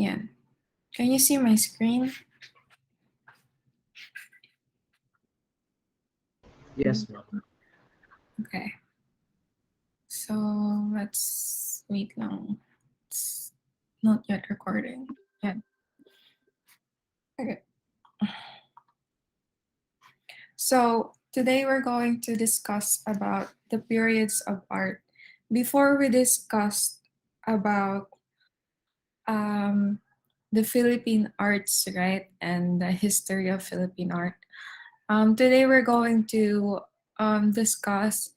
Yeah. Can you see my screen? Yes, ma'am. Okay. So let's wait long. It's not yet recording. Yeah. Okay. So today we're going to discuss about the periods of art. Before we discussed about um, the Philippine arts, right, and the history of Philippine art. Today we're going to discuss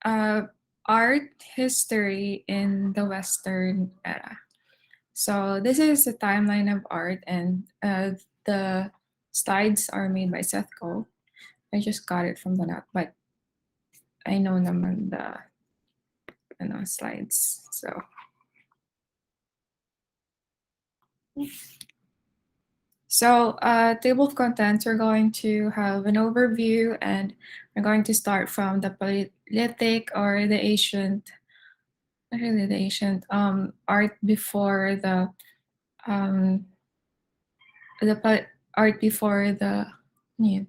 uh, art history in the Western era. So this is a timeline of art, and the slides are made by Seth Cole. I just got it from the net, but I know naman the slides. So table of contents, we're going to have an overview, and we're going to start from the Paleolithic or the ancient, not really the ancient, art before um, art before yeah,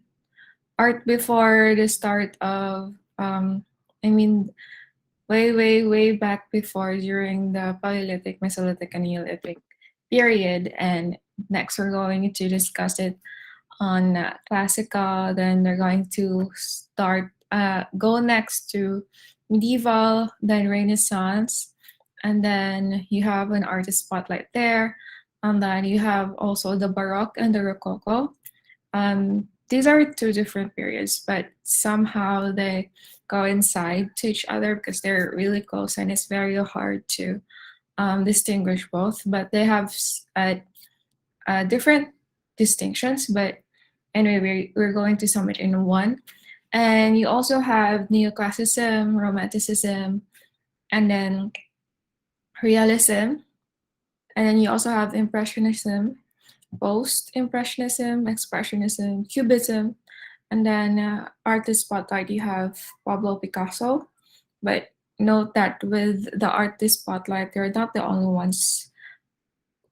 art before the start of, I mean, way back before, during the Paleolithic, Mesolithic, and Neolithic period. And next, we're going to discuss it on classical. Then we're going to go next to medieval, then Renaissance, and then you have an artist spotlight there. And then you have also the Baroque and the Rococo. These are two different periods, but somehow they coincide to each other because they're really close, and it's very hard to distinguish both. But they have different distinctions. But anyway, we're going to sum it in one. And you also have Neoclassicism, Romanticism, and then Realism. And then you also have Impressionism, Post-Impressionism, Expressionism, Cubism, and then artist spotlight, you have Pablo Picasso. But note that with the artist spotlight, they're not the only ones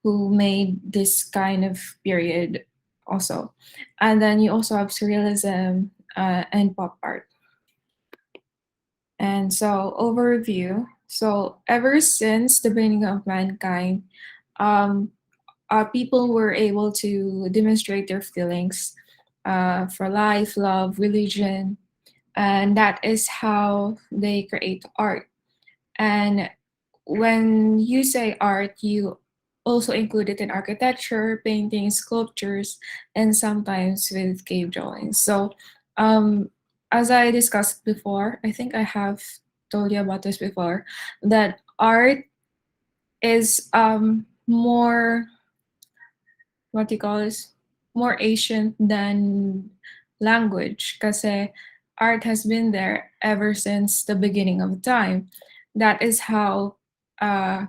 who made this kind of period also. And then you also have Surrealism and pop art. And so overview. So ever since the beginning of mankind, um, people were able to demonstrate their feelings for life, love, religion, and that is how they create art. And when you say art, you also include it in architecture, paintings, sculptures, and sometimes with cave drawings. So, um, as I discussed before, I think I have told you about this before, that art is more, what do you call this, more ancient than language, kasi art has been there ever since the beginning of time. That is how uh,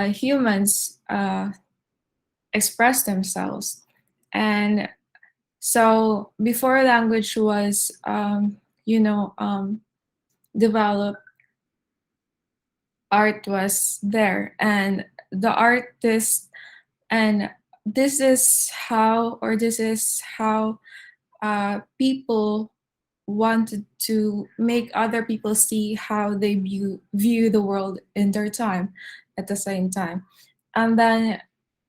humans express themselves. And so before language was, developed, art was there. And the artist, and this is how people wanted to make other people see how they view the world in their time at the same time. And then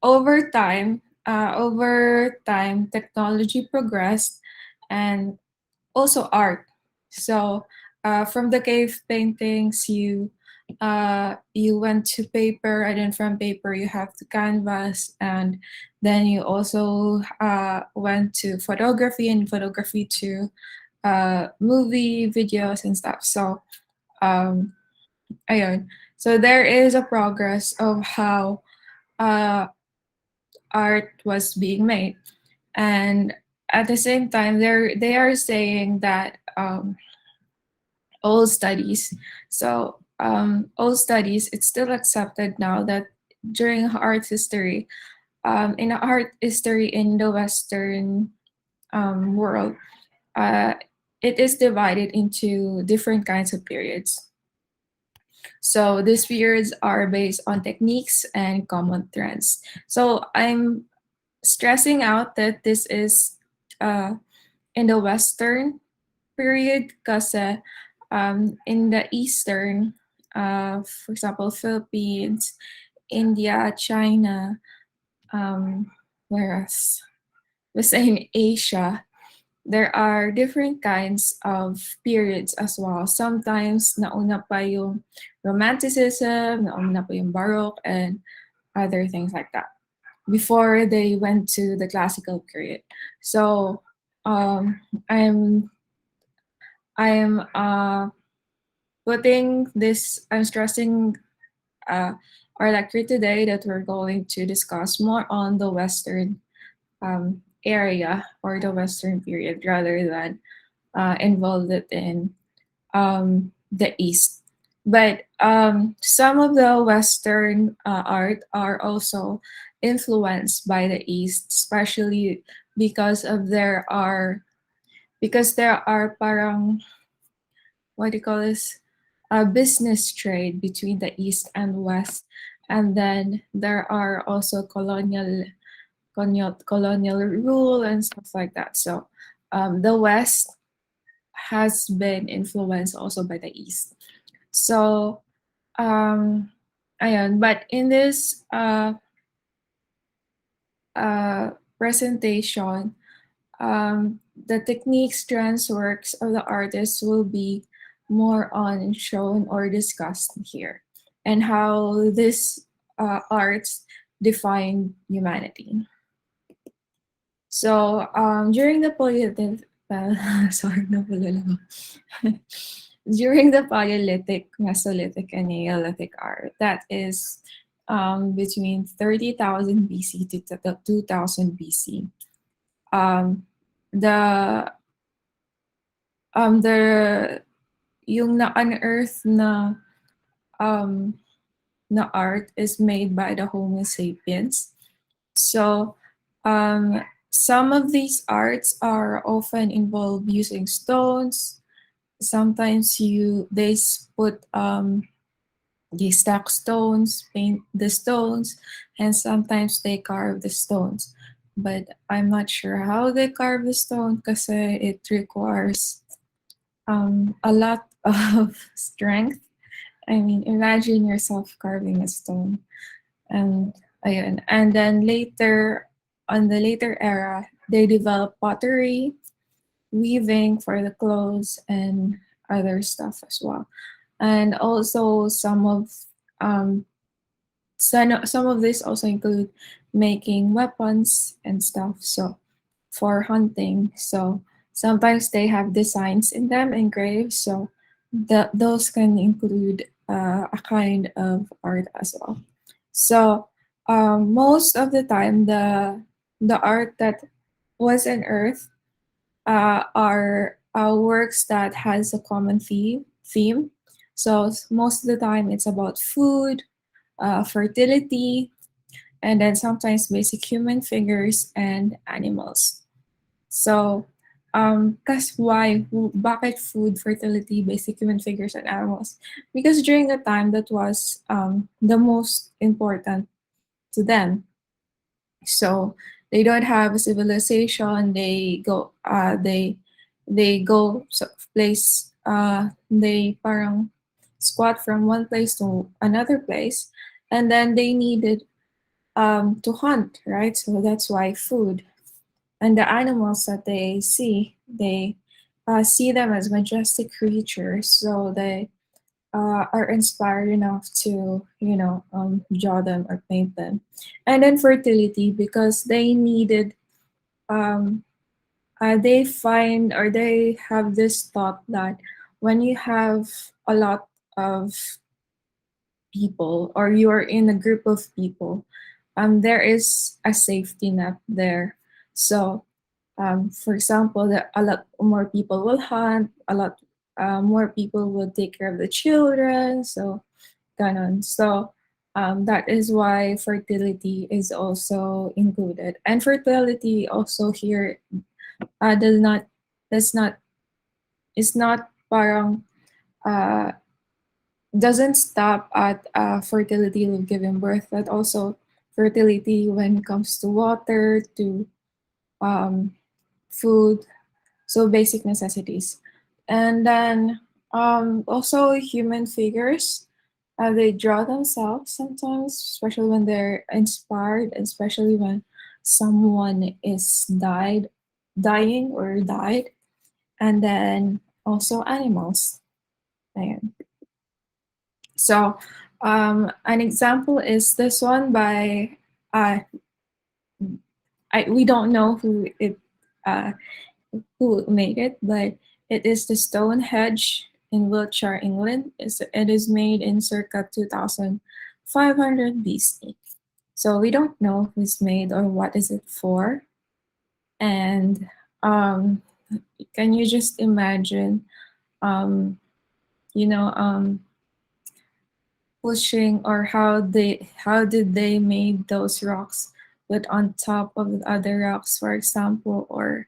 over time, technology progressed, and also art. So from the cave paintings, you went to paper, and then from paper you have to canvas, and then you also went to photography, and photography to movie videos and stuff. So um, ayun. So there is a progress of how uh, art was being made, and at the same time, they are saying that all studies. So all studies, it's still accepted now that during art history, in art history in the Western world, uh, it is divided into different kinds of periods. So these periods are based on techniques and common trends. So I'm stressing out that this is uh, in the Western period because in the Eastern, for example, Philippines, India, China, um, whereas we say in Asia, there are different kinds of periods as well. Sometimes nauna pa yung Romanticism, nauna pa yung Baroque, and other things like that before they went to the classical period. So um, I'm I'm putting this. I'm stressing uh, our lecture today that we're going to discuss more on the Western area or the Western period rather than involved it in the East. But some of the Western art are also influenced by the East, especially because of there are parang what do you call this a business trade between the East and West, and then there are also colonial rule and stuff like that. So the West has been influenced also by the East. So, ayun. But in this presentation, the techniques, trends, works of the artist will be more on shown or discussed here, and how this arts define humanity. So during the Paleolithic, sorry, nabulala ako. During the Paleolithic, Mesolithic, and Neolithic art, that is between 30,000 BC to 2000 BC. Um, the the yung na-unearth um, na art is made by the Homo sapiens. So some of these arts are often involved using stones. Sometimes put they stack stones, paint the stones, and sometimes they carve the stones. But I'm not sure how they carve the stone because it requires a lot of strength. I mean, imagine yourself carving a stone. And ayun. And then later, on the later era, they developed pottery, weaving for the clothes, and other stuff as well. And also um, some of this also include making weapons and stuff. So for hunting, so sometimes they have designs in them engraved. So those can include a kind of art as well. So most of the time, the art that was unearthed are works that has a common theme. So most of the time, it's about food, fertility, and then sometimes basic human figures and animals. So, cause why? Bakit food, fertility, basic human figures, and animals? Because during the time that was the most important to them. So they don't have a civilization. They go place. They parang squat from one place to another place, and then they needed to hunt, right? So that's why food and the animals that they see them as majestic creatures, so they are inspired enough to draw them or paint them. And then fertility, because they needed um, they find or they have this thought that when you have a lot of people or you're in a group of people, there is a safety net there. So for example, a lot more people will hunt, a lot more people will take care of the children. So ganon. So that is why fertility is also included. And fertility also here does not does not is not parang uh, doesn't stop at fertility of giving birth, but also fertility when it comes to water, to um, food, so basic necessities. And then also human figures, they draw themselves sometimes, especially when they're inspired, especially when someone is dying or died. And then also animals. Ayan. So an example is this one by uh, we don't know uh, who made it, but it is the stone hedge in Wiltshire, England. It is made in circa 2500 BC. So we don't know who's made or what is it for. And um, can you just imagine, um, you know, pushing, or how did they made those rocks put on top of the other rocks, for example, or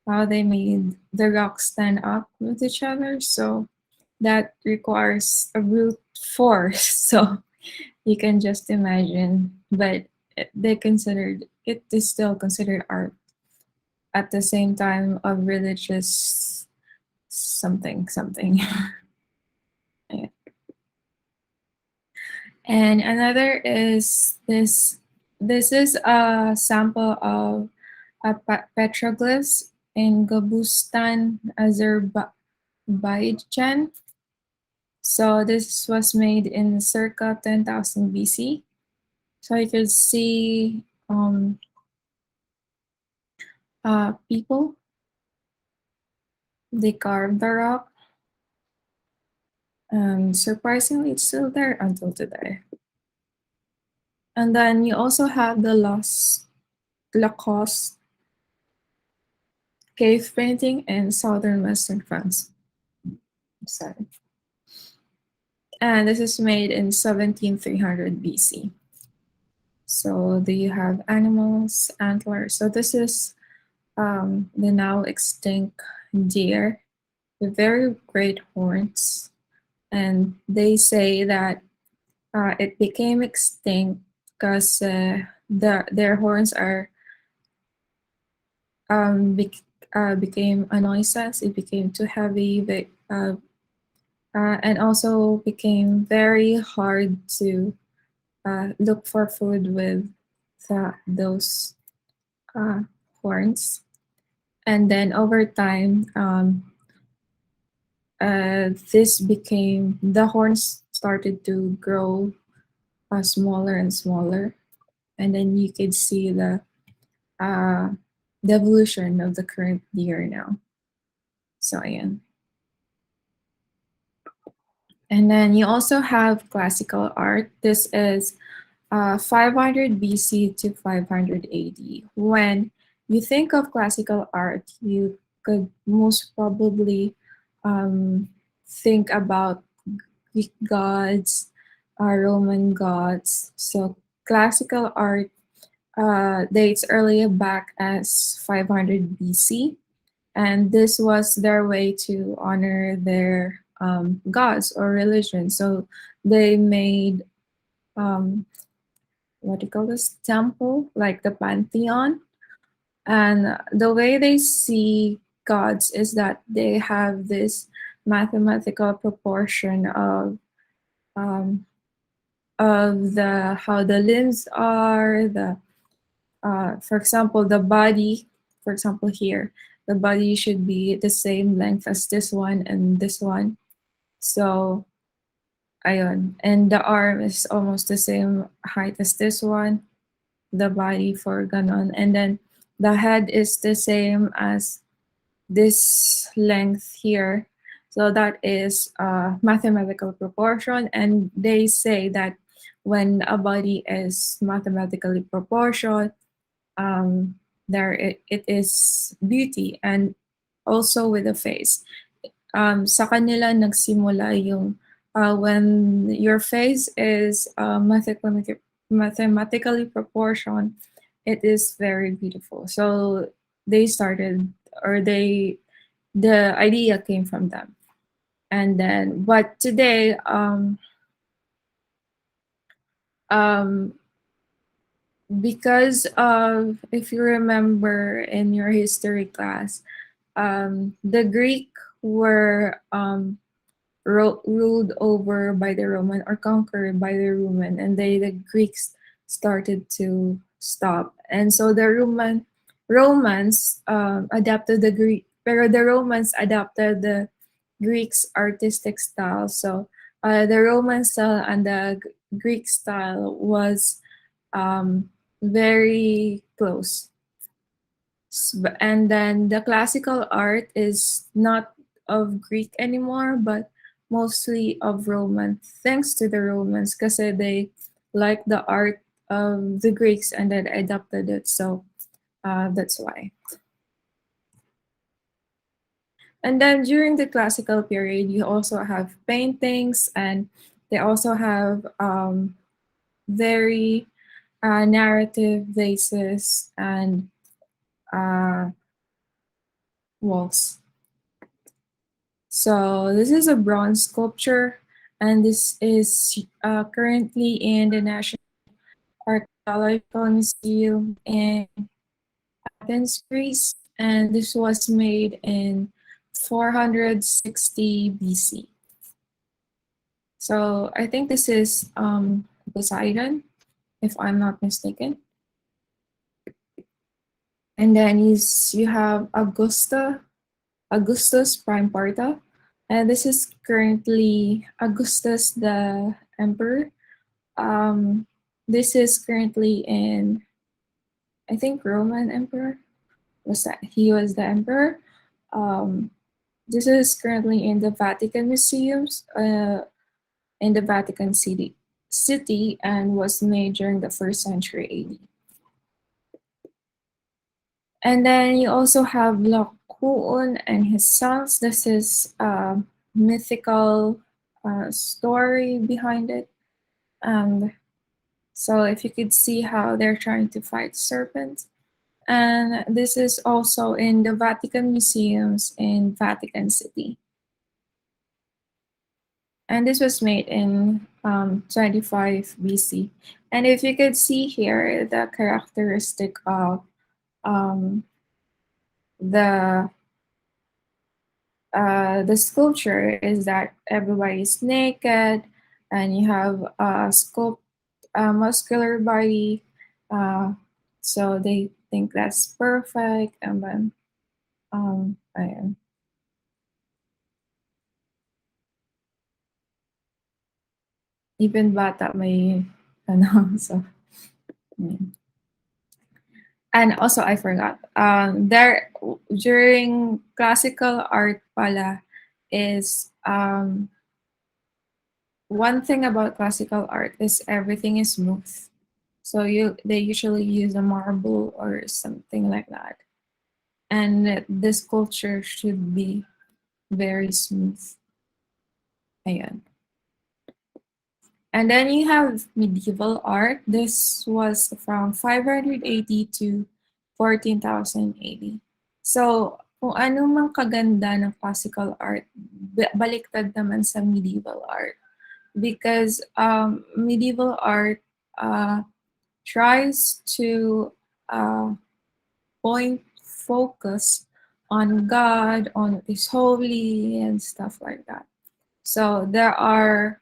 how they made the rocks stand up with each other. So that requires a brute force. So you can just imagine, but they considered it is still considered art at the same time of religious something something. And another is this. This is a sample of a petroglyphs in Gabustan, Azerbaijan. So this was made in circa 10,000 BC. So you could see people, they carved the rock, and surprisingly, it's still there until today. And then you also have the Lacoste cave painting in southern Western France. Sorry. And this is made in 17,300 BC. So do you have animals, antlers? So this is the now extinct deer with very great horns. And they say that it became extinct because their horns became a nuisance. It became too heavy, and also became very hard to look for food with those uh, horns. And then over time, this became the horns started to grow smaller and smaller, and then you could see uh, the evolution of the current deer now. So yeah. And then you also have classical art. This is 500 BC to 500 AD. When you think of classical art, you could most probably think about Greek gods, Roman gods. So classical art dates earlier back as 500 BC, and this was their way to honor their gods or religion. So they made what do you call this, temple, like the pantheon, and the way they see gods is that they have this mathematical proportion um, of the how the limbs are, the for example, the body, for example, here, the body should be the same length as this one and this one. So, ayun. And the arm is almost the same height as this one, the body for ganon. And then the head is the same as this length here. So that is mathematical proportion. And they say that when a body is mathematically proportioned, there it is beauty, and also with the face. Sa kanila nagsimula yung when your face is mathematically proportioned, it is very beautiful. So they started, or the idea came from them. And then, but today, um, because of, if you remember in your history class, the Greek were ruled over by the Roman or conquered by the Roman, and the Greeks started to stop. And so the Romans adapted the Greek, pero the Romans adapted the Greeks' artistic style. So the Roman style and the Greek style was very close. And then the classical art is not of Greek anymore, but mostly of Roman, thanks to the Romans, because they like the art of the Greeks and then adopted it. So that's why. And then during the classical period, you also have paintings, and they also have very narrative vases and uh, walls. So this is a bronze sculpture, and this is currently in the National Archaeological Museum in Athens, Greece, and this was made in 460 BC. So I think this is Poseidon, if I'm not mistaken. And then you have Augustus Prime Parta, and this is currently Augustus the Emperor. Um, this is currently in, I think, Roman Emperor. Was that he was the emperor? Um, this is currently in the Vatican museums, in the Vatican City, and was made during the first century AD. And then you also have Laocoon and his sons. This is a mythical story behind it. And so if you could see how they're trying to fight serpents. And this is also in the Vatican Museums in Vatican City. And this was made in 25 BC. And if you could see here, the characteristic of um, the the sculpture is that everybody's naked, and you have a muscular body. Uh, so they think that's perfect, and then ayan. Even bata may ano, so yeah. And also I forgot. There during classical art pala is one thing about classical art is everything is smooth. So they usually use a marble or something like that. And the sculpture should be very smooth. Ayan. And then you have medieval art. This was from 580 to 14,000 AD. So, kung ano mang kaganda ng classical art, baliktad naman sa medieval art. Because medieval art tries to point focus on God, on what is holy, and stuff like that. So there are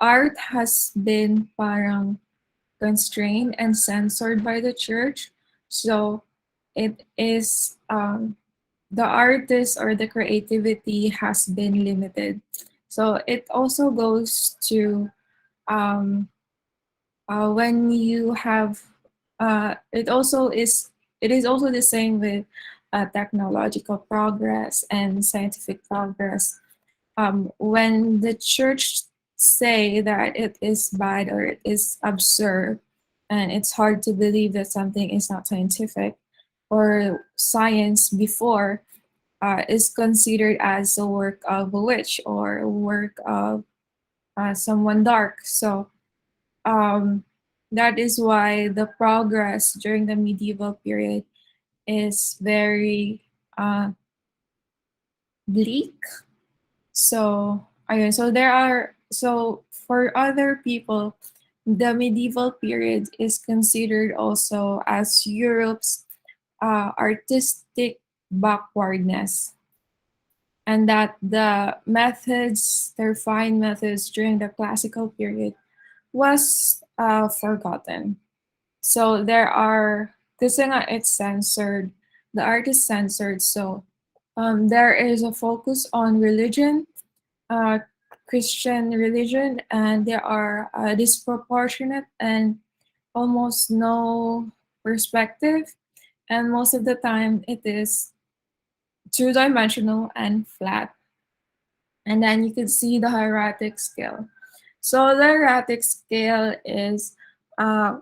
art has been parang constrained and censored by the church. So it is the artist or the creativity has been limited. So it also goes to um, when you have it is also the same with technological progress and scientific progress. When the church say that it is bad or it is absurd, and it's hard to believe that something is not scientific or science before, is considered as a work of a witch or a work of someone dark. So um, that is why the progress during the medieval period is very bleak, So, ayun, so there are, so for other people, the medieval period is considered also as Europe's artistic backwardness, and that the methods, the refined methods during the classical period was forgotten. So there are, kasi nga it's censored, the art is censored, so there is a focus on religion, uh, Christian religion, and there are disproportionate and almost no perspective, and most of the time it is two-dimensional and flat. And then you can see the hieratic scale. So the hieratic scale is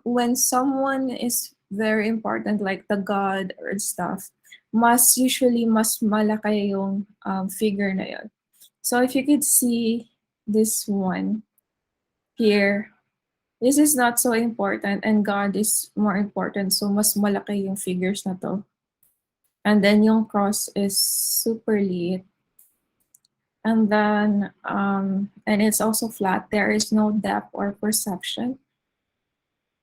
when someone is very important, like the god or stuff, mas malaki yung figure na yun. So if you could see this one here, this is not so important and God is more important. So mas malaki yung figures na to. And then yung cross is super liit. And then, and it's also flat. There is no depth or perception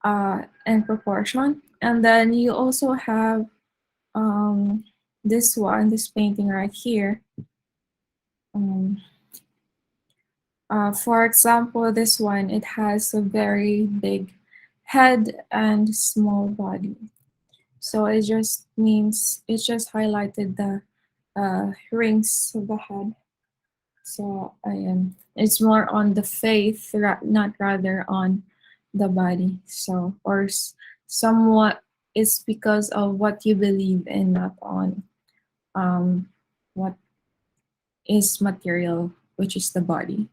and proportion. And then you also have this one, this painting right here. For example, this one, it has a very big head and small body. So it just means, it just highlighted the rings of the head. So it's more on the faith, not rather on the body. So, or somewhat it's because of what you believe in, not on what is material, which is the body.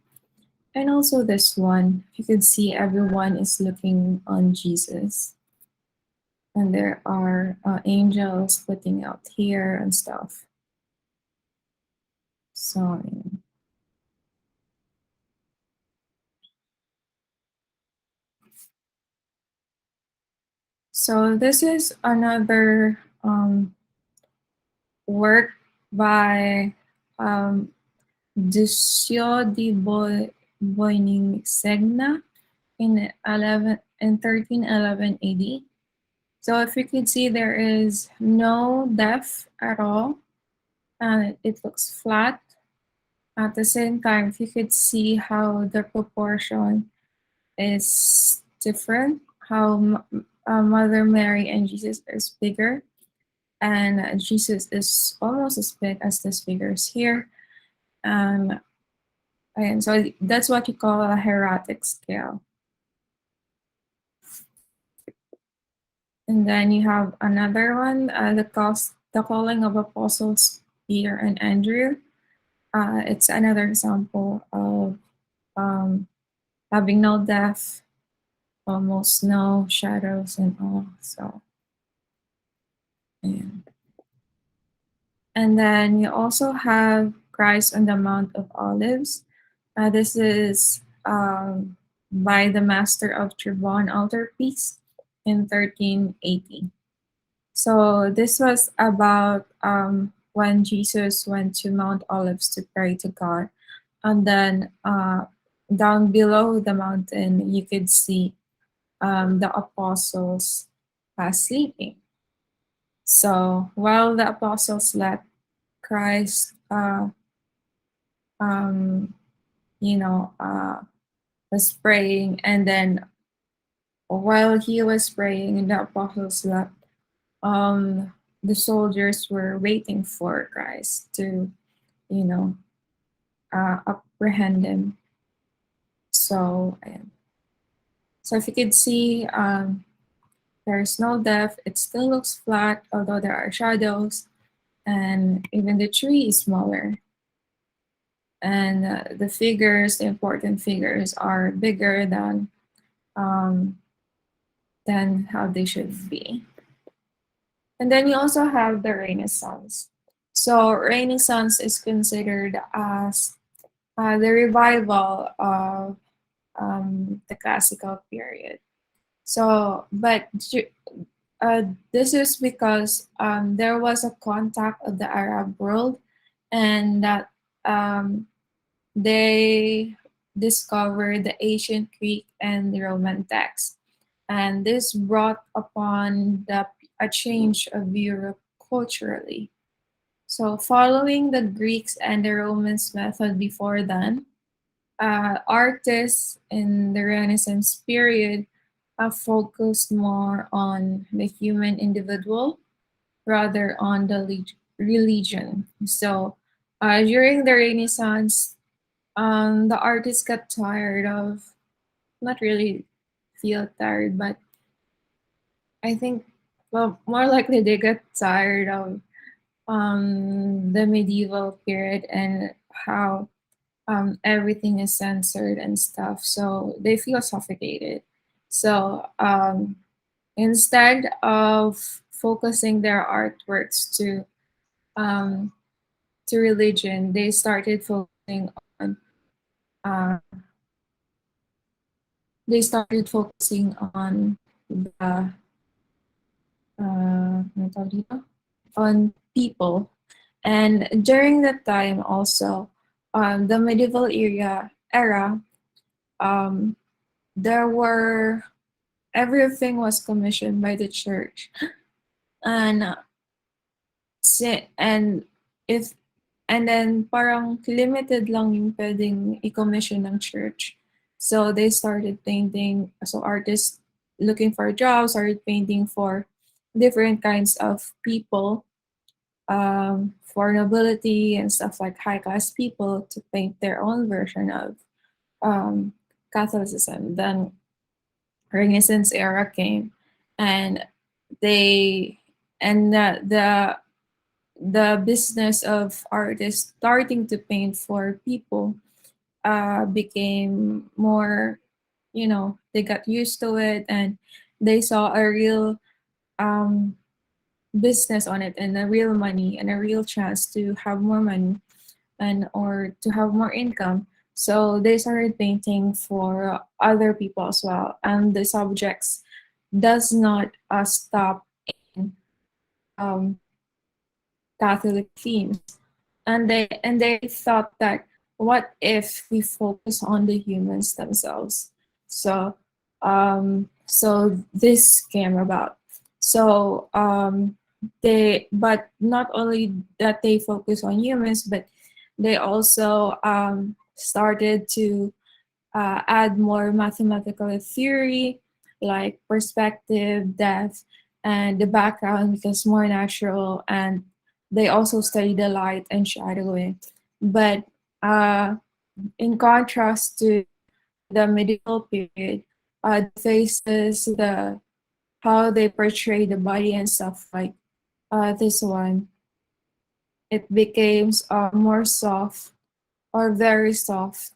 And also this one, you can see everyone is looking on Jesus. And there are angels putting out here and stuff. So, so this is another work by Duccio di Boigny-Segna in 1311 AD. So if you could see, there is no depth at all, and it looks flat. At the same time, if you could see how the proportion is different, how Mother Mary and Jesus is bigger, and Jesus is almost as big as these figures here. And so that's what you call a hieratic scale. And then you have another one, the calling of apostles Peter and Andrew. It's another example of having no depth, almost no shadows and all. So, yeah. And then you also have Christ on the Mount of Olives. This is by the master of Trebon altarpiece in 1380. So this was about when Jesus went to Mount Olives to pray to God. And then down below the mountain, you could see the apostles sleeping. So while the apostles slept, Christ, was praying, and then while he was praying and the apostles slept, the soldiers were waiting for Christ to, apprehend him. So, so if you could see, there's no depth. It still looks flat, although there are shadows, and even the tree is smaller. And the figures, the important figures, are bigger than how they should be. And then you also have the Renaissance. So Renaissance is considered as the revival of the classical period. So, but this is because there was a contact of the Arab world, and that they discovered the ancient Greek and the Roman texts. And this brought upon a change of Europe culturally. So, following the Greeks and the Romans' method before then, artists in the Renaissance period have focused more on the human individual rather on the religion. So, during the Renaissance, the artists got tired of, not really feel tired, but I think, well, more likely they got tired of the medieval period and how everything is censored and stuff. So they feel suffocated. So instead of focusing their artworks um, to religion, they started focusing on uh, the ano tawag dito? On people. And during that time also, the medieval era, um, there were everything was commissioned by the church, and and if and then parang limited lang yung pwedeng i-commission ng church. So they started painting. So artists looking for jobs started painting for different kinds of people, for nobility and stuff like high class people to paint their own version of um, Catholicism. Then Renaissance era came, and they and the business of artists starting to paint for people became more, they got used to it, and they saw a real um, business on it and a real money and a real chance to have more money and or to have more income. So they started painting for other people as well, and the subjects does not stop in um, Catholic themes. And they thought that what if we focus on the humans themselves? So this came about. So they but not only that they focus on humans, but they also started to add more mathematical theory, like perspective, depth, and the background becomes more natural. And they also study the light and shadowing. But uh, in contrast to the medieval period, the faces, the how they portray the body and stuff like this one, it becomes more soft or very soft,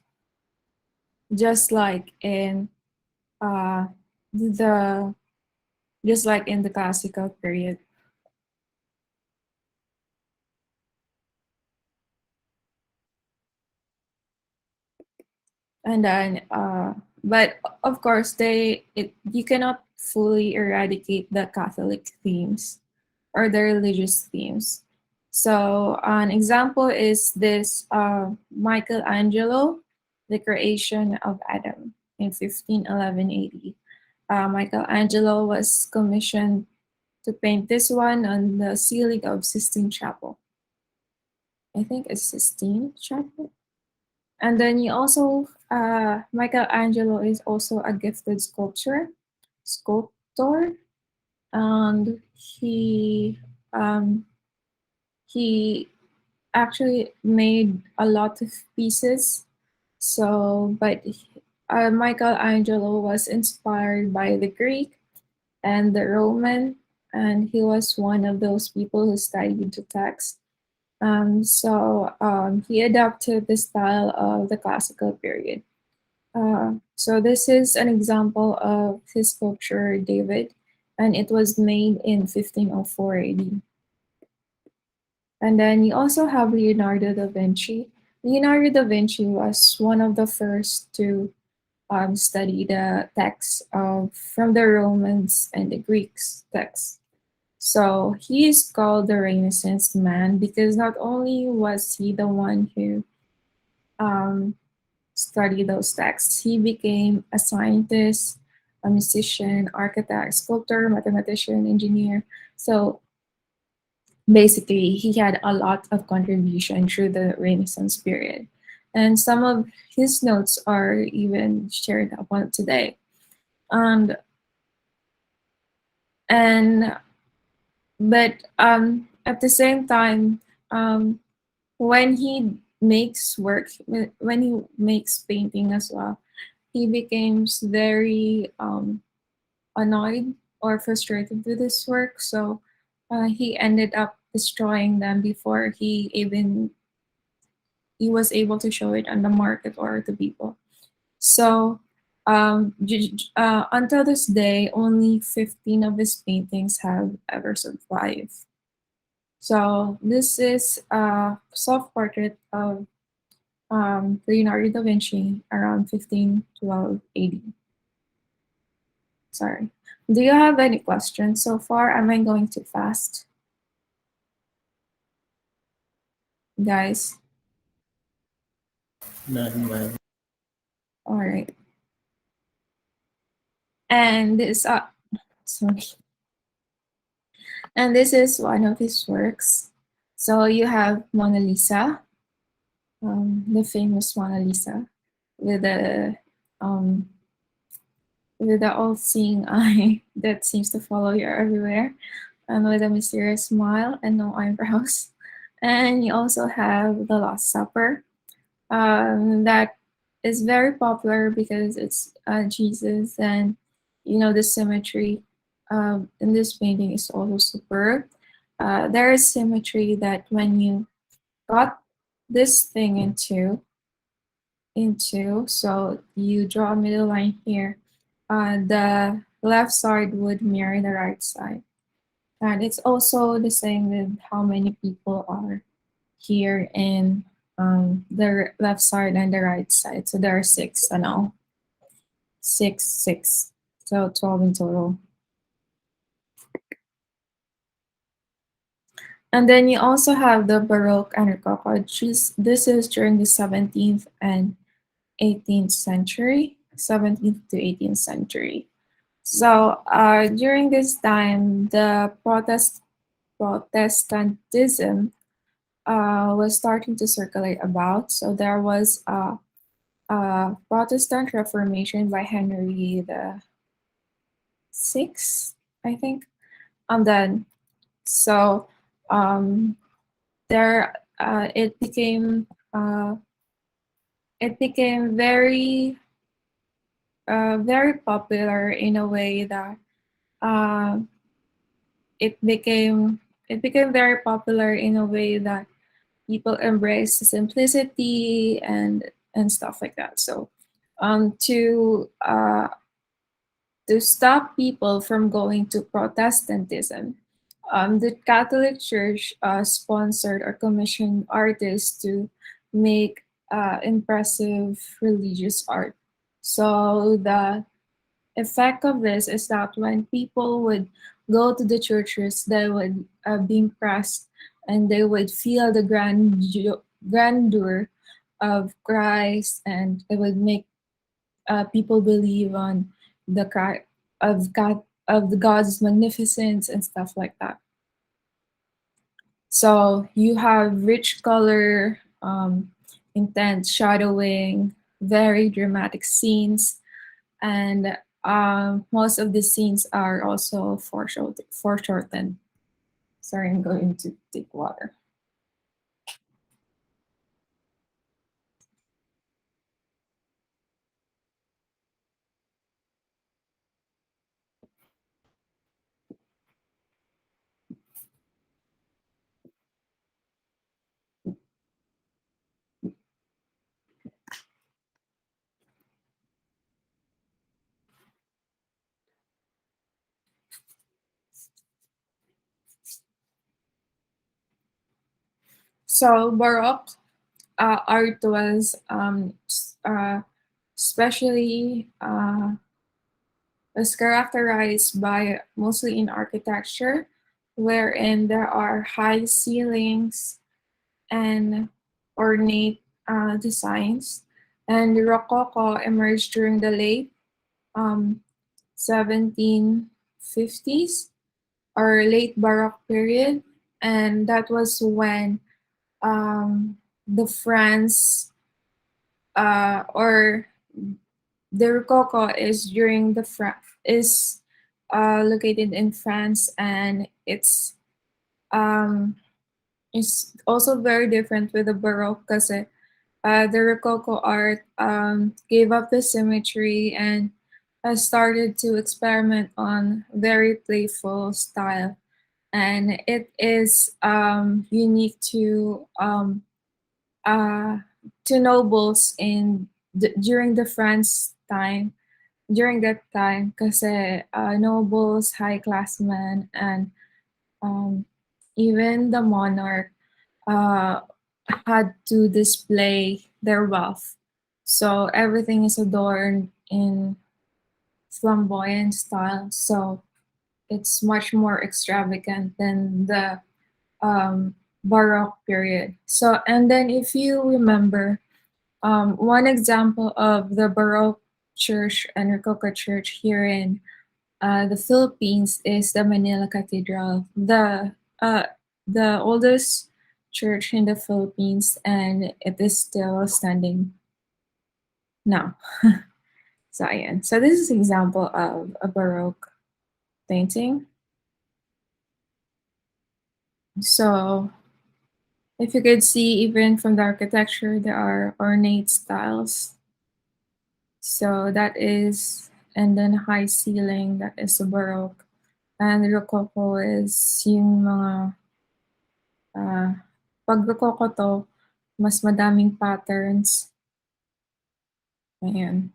just like in uh, the just like in the classical period. And then but of course you cannot fully eradicate the Catholic themes or the religious themes. So an example is this Michelangelo, the creation of Adam in 1511 AD. Michelangelo was commissioned to paint this one on the ceiling of Sistine Chapel. I think it's Sistine Chapel. And then you also, Michelangelo is also a gifted sculptor, and um, he actually made a lot of pieces. So, but Michelangelo was inspired by the Greek and the Roman, and he was one of those people who studied the text. So he adapted the style of the classical period. So this is an example of his sculpture, David, and it was made in 1504 AD. And then you also have Leonardo da Vinci. Leonardo da Vinci was one of the first to study the texts from the Romans and the Greeks texts. So he is called the Renaissance man because not only was he the one who um, study those texts. He became a scientist, a musician, architect, sculptor, mathematician, engineer. So basically, he had a lot of contribution through the Renaissance period. And some of his notes are even shared upon today. And and but at the same time, when he makes work, when he makes painting as well, he becomes very annoyed or frustrated with his work. So he ended up destroying them before he was able to show it on the market or to people. So until this day, only 15 of his paintings have ever survived. So this is a soft portrait of Leonardo da Vinci around 1512 AD. Sorry. Do you have any questions so far? Am I going too fast, guys? None. All right. And this, sorry. And this is one of his works. So you have Mona Lisa, the famous Mona Lisa, with a um, with the all-seeing eye that seems to follow you everywhere, and with a mysterious smile and no eyebrows. And you also have the Last Supper, that is very popular because it's Jesus, and the symmetry in this painting is also superb. There is symmetry that when you got this thing into, so you draw a middle line here, the left side would mirror the right side. And it's also the same with how many people are here in the left side and the right side. So there are six and all. Six. So 12 in total. And then you also have the Baroque and Rococo. This is during the 17th and 18th century, 17th to 18th century. So during this time, the Protestantism was starting to circulate about. So there was a Protestant Reformation by Henry the Sixth, I think. And then so um, there it became very popular in a way that uh, it became it became very popular in a way that people embrace simplicity and stuff like that. So um, to uh, to stop people from going to Protestantism, the Catholic Church sponsored or commissioned artists to make impressive religious art. So the effect of this is that when people would go to the churches, they would be impressed and they would feel the grandeur of Christ, and it would make people believe on the of the God's magnificence and stuff like that. So you have rich color, intense shadowing, very dramatic scenes, and most of the scenes are also foreshortened. Sorry, I'm going to take water. So Baroque art was especially was characterized by mostly in architecture, wherein there are high ceilings and ornate designs. And the Rococo emerged during the late um, 1750s or late Baroque period. And that was when the France or the Rococo is during the is located in France, and um, it's also very different with the Baroque because the Rococo art gave up the symmetry and started to experiment on very playful style, and it is unique uh, to nobles during the France time during that time kasi nobles, high class men, and um, even the monarch uh, had to display their wealth. So everything is adorned in flamboyant style. So it's much more extravagant than the Baroque period. So, and then if you remember, one example of the Baroque church and Rococo church here in the Philippines is the Manila Cathedral, the oldest church in the Philippines, and it is still standing now. So, ayan. So this is an example of a Baroque painting. So if you could see, even from the architecture, there are ornate styles. So that is, and then high ceiling, that is the Baroque. And Rococo is yung mga, pag Rococo to, mas madaming patterns. Ayan.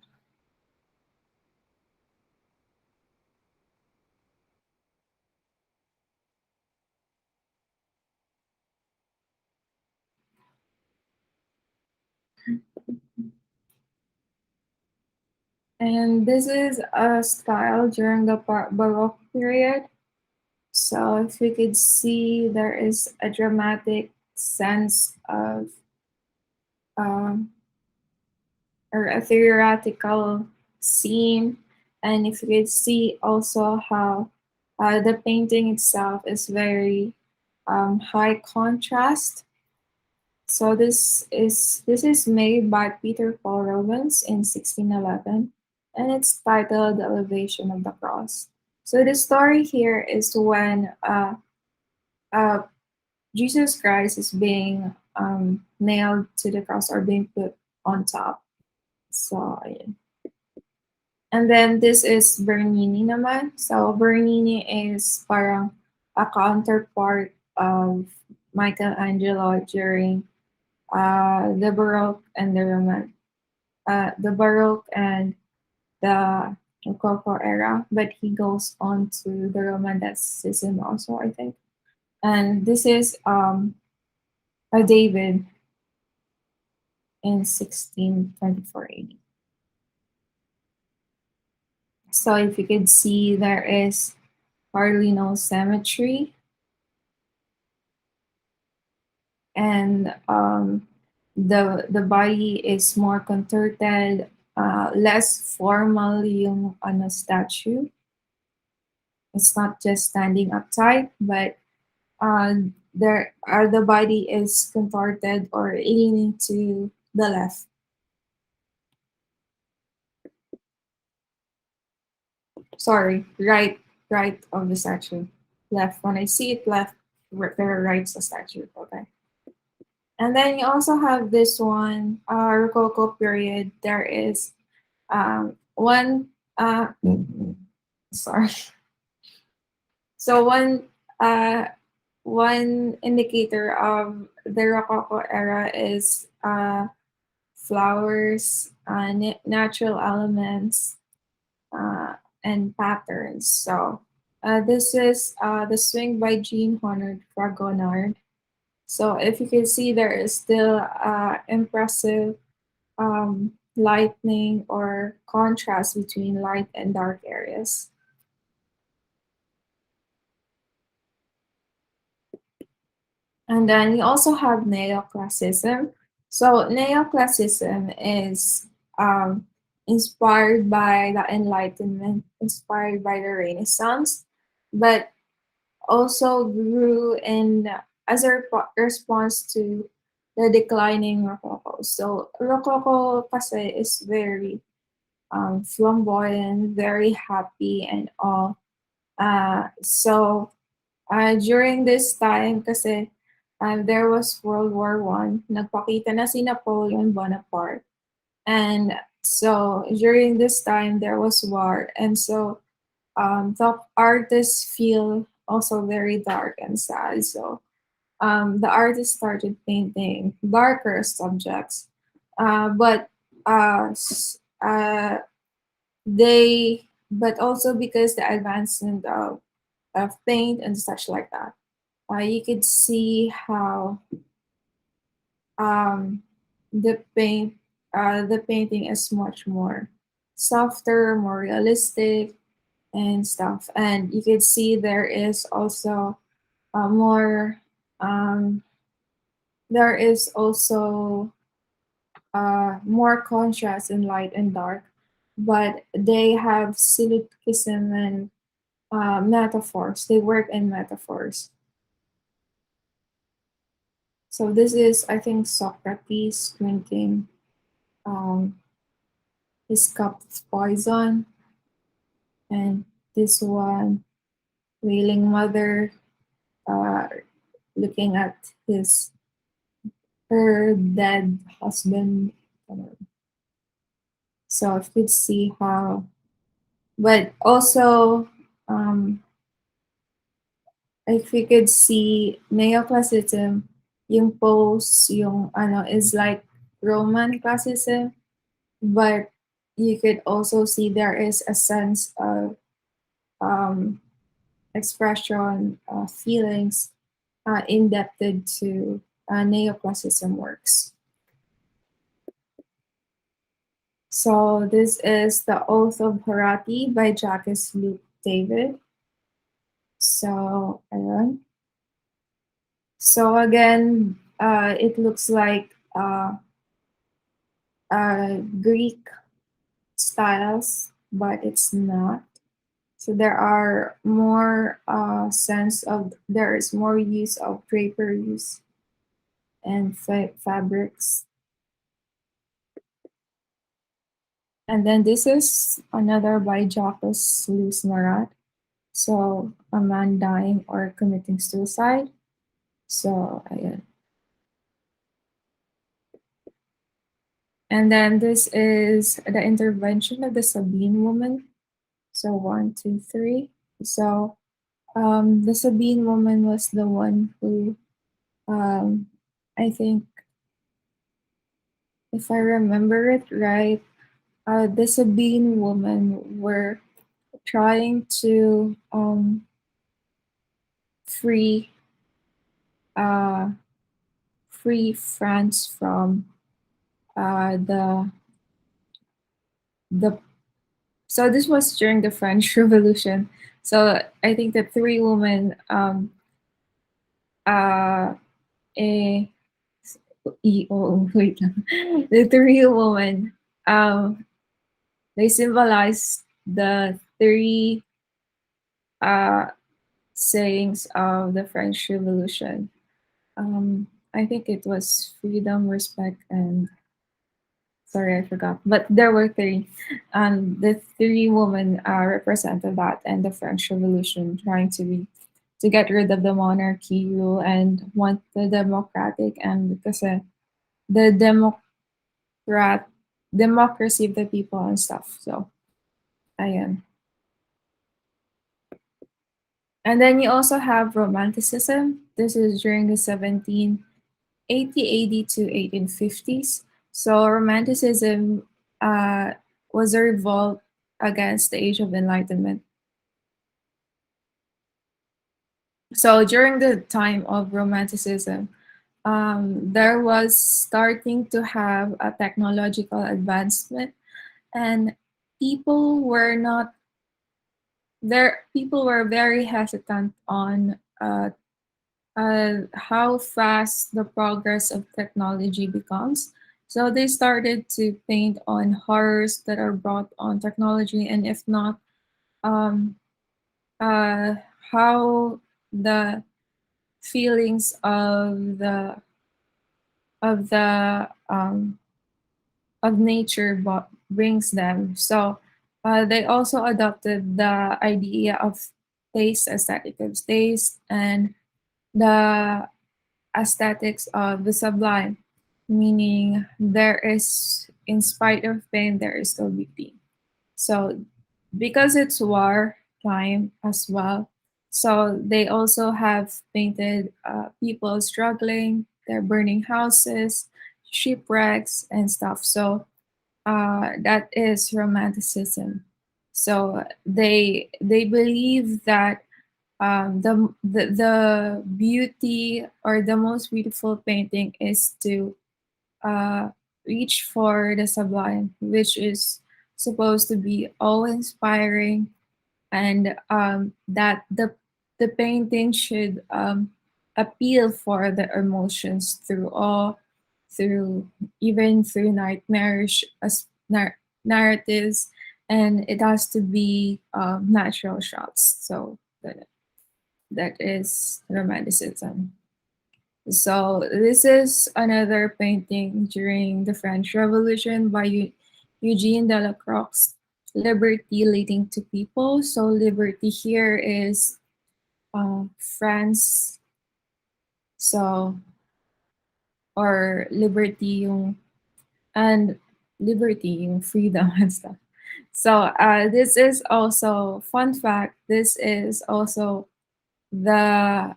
And this is a style during the Baroque period. So if we could see, there is a dramatic sense of um, or a theoretical scene. And if you could see also how the painting itself is very high contrast. So this is made by Peter Paul Rubens in 1611, and it's titled "The Elevation of the Cross." So the story here is when uh, Jesus Christ is being nailed to the cross or being put on top. So, ayun. And then this is Bernini naman. So Bernini is parang a counterpart of Michelangelo during the Baroque and the Baroque and the Rococo era, but he goes on to the Romanticism also, I think. And this is a David in 1624 AD. So if you could see, there is hardly no symmetry, and the body is more contorted, less formal yung ano statue. It's not just standing uptight, but the body is contorted or leaning to the left. Sorry, right of the statue. Left. When I see it left, there right's the statue. Okay. And then you also have this one, Rococo period. There is one, sorry. So uh, one indicator of the Rococo era is flowers, natural elements, and patterns. So this is the swing by Jean Honored Fragonard. So if you can see, there is still impressive lightning or contrast between light and dark areas. And then you also have neoclassicism. So Neoclassicism is inspired by the Enlightenment, inspired by the Renaissance, but also grew in as a response to the declining Rococo. So Rococo kasi is very flamboyant, very happy and all. During this time kasi there was World War One. Nagpakita na si Napoleon Bonaparte. And so during this time there was war. And so the artists feel also very dark and sad. So the artist started painting darker subjects. But but also because the advancement of paint and such like that, you could see how um, the painting is much more softer, more realistic, and stuff. And you could see there is also more. Um, there is also more contrast in light and dark, but they have syllogism and metaphors. They work in metaphors. So this is, I think, Socrates drinking um, his cup of poison, and this one, Wailing Mother, uh, looking at his her dead husband. So if you could see how, but also if you could see Neoclassicism, yung pose, yung ano, is like Roman classicism, but you could also see there is a sense of um, expression, feelings indebted to neoclassicism works. So this is The Oath of Harati by Jacques Luke David. So, ayun. So again, it looks like Greek styles, but it's not. So there are more there is more use of draperies and fabrics. And then this is another by Jacques Louis Marat. So a man dying or committing suicide. So ayan. And then this is the intervention of the Sabine woman. So 1, 2, 3. So the Sabine woman was the one who I think, if I remember it right, the Sabine women were trying to free uh, free France from the the. So this was during the French Revolution. So I think the three women uh, eh, wait lang. The three women they symbolize the three uh, sayings of the French Revolution. I think it was freedom, respect, and sorry, I forgot. But there were three. The three women represented that and the French Revolution, trying to get rid of the monarchy rule and want the democratic and kasi the democracy of the people and stuff. So, ayan. And then you also have Romanticism. This is during the 1780 AD to 1850s. So Romanticism was a revolt against the Age of Enlightenment. So during the time of Romanticism, there was starting to have a technological advancement, and people were not there. People were very hesitant on how fast the progress of technology becomes. So they started to paint on horrors that are brought on technology, and if not, um, uh, how the feelings of the of nature brings them. So they also adopted the idea of taste, aesthetic of taste, and the aesthetics of the sublime, meaning there is, in spite of pain, there is still beauty. So because it's war time as well, so they also have painted people struggling, they're burning houses, shipwrecks, and stuff. So that is Romanticism. So they believe that the beauty or the most beautiful painting is to uh, reach for the sublime, which is supposed to be awe-inspiring, and that the painting should appeal for the emotions through awe, through even through nightmarish narratives, and it has to be natural shots. So that is Romanticism. So this is another painting during the French Revolution by Eugene Delacroix, Liberty Leading to People. So liberty here is France, so or liberty yung and liberty yung freedom and stuff. So this is also fun fact. This is also the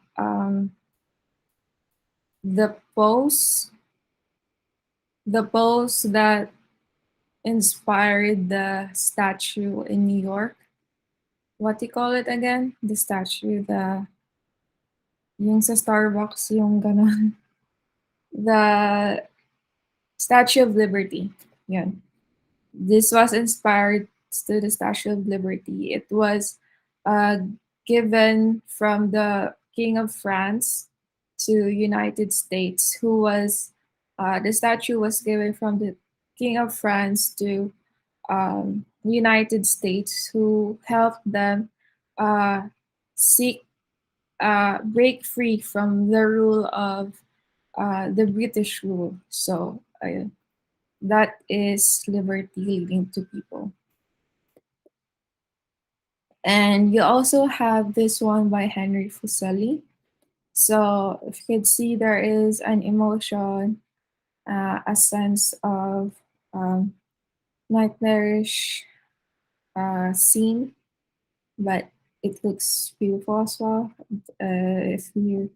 the pose the pose that inspired the statue in New York. What do you call it again? The statue, yung sa Starbucks, yung ganon. The Statue of Liberty. Yun. This was inspired to the Statue of Liberty. It was uh, given from the King of France to United States, who was the statue was given from the King of France to United States, who helped them uh, seek break free from the rule of the British rule. So that is liberty leading to people. And you also have this one by Henry Fuselli. So if you could see, there is an emotion, a sense of um, nightmarish scene, but it looks beautiful as well. If you,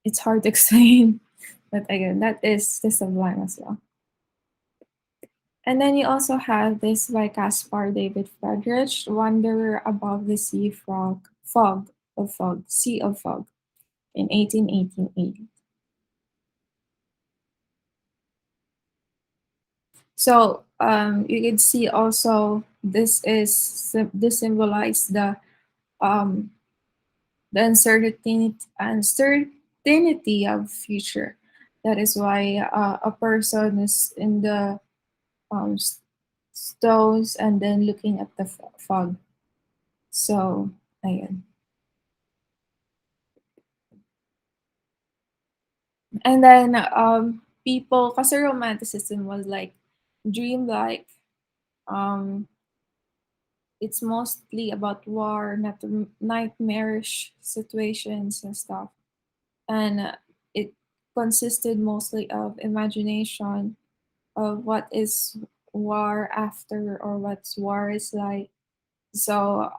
it's hard to explain, but again, that is the sublime as well. And then you also have this by Caspar David Friedrich, Wanderer Above the Sea of Fog in 1880. So you can see also this symbolize um, the uncertainty of future. That is why a person is in the um, stones and then looking at the fog. So, ayun. And then people, kasi Romanticism was like dreamlike. Um, it's mostly about war, not nightmarish situations and stuff. And it consisted mostly of imagination of what is war after or what's war is like. So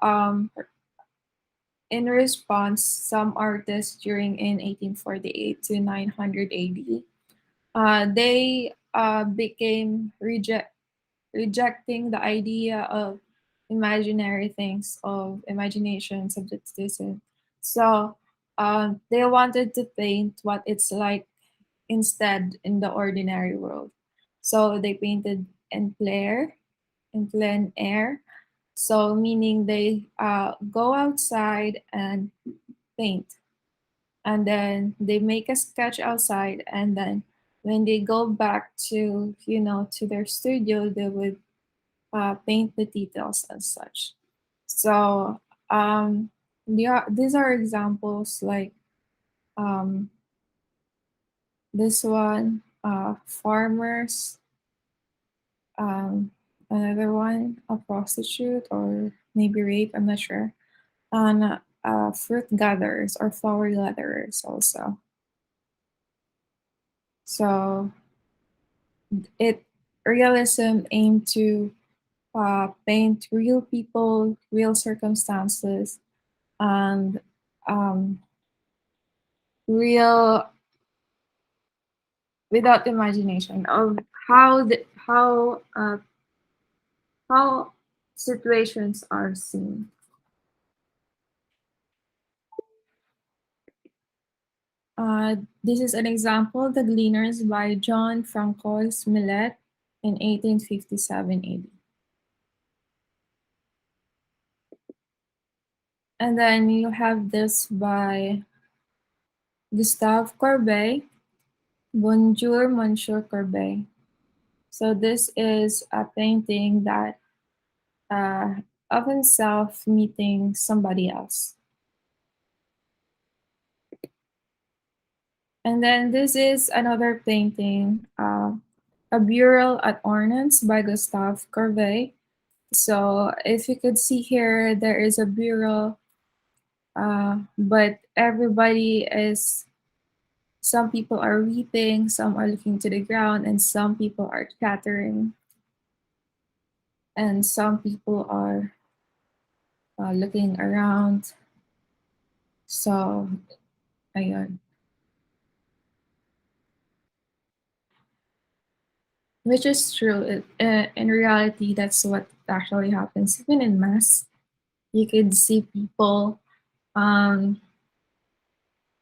in response, some artists during in 1848 to 900 AD, they became rejecting the idea of imaginary things, of imagination, subjectivism. So they wanted to paint what it's like instead in the ordinary world. So they painted in plein air. So meaning they go outside and paint. and then they make a sketch outside, and then when they go back to to their studio, they would paint the details and such. So these are examples like um, this one, farmers, um, another one, a prostitute or maybe rape, I'm not sure, and fruit gatherers or flower gatherers also. So it realism aimed to paint real people, real circumstances, and um, real without imagination of how situations are seen. This is an example, The Gleaners by John Francois Millet in 1857 AD. And then you have this by Gustave Courbet, Bonjour, Monsieur Courbet. So this is a painting that of himself meeting somebody else. And then this is another painting, A Bureau at Ornans by Gustave Courbet. So if you could see here, there is a bureau, but everybody is, some people are weeping, some are looking to the ground, and some people are chattering, and some people are looking around. So, ayun. Which is true. In reality, that's what actually happens. Even in mass, you could see people, um,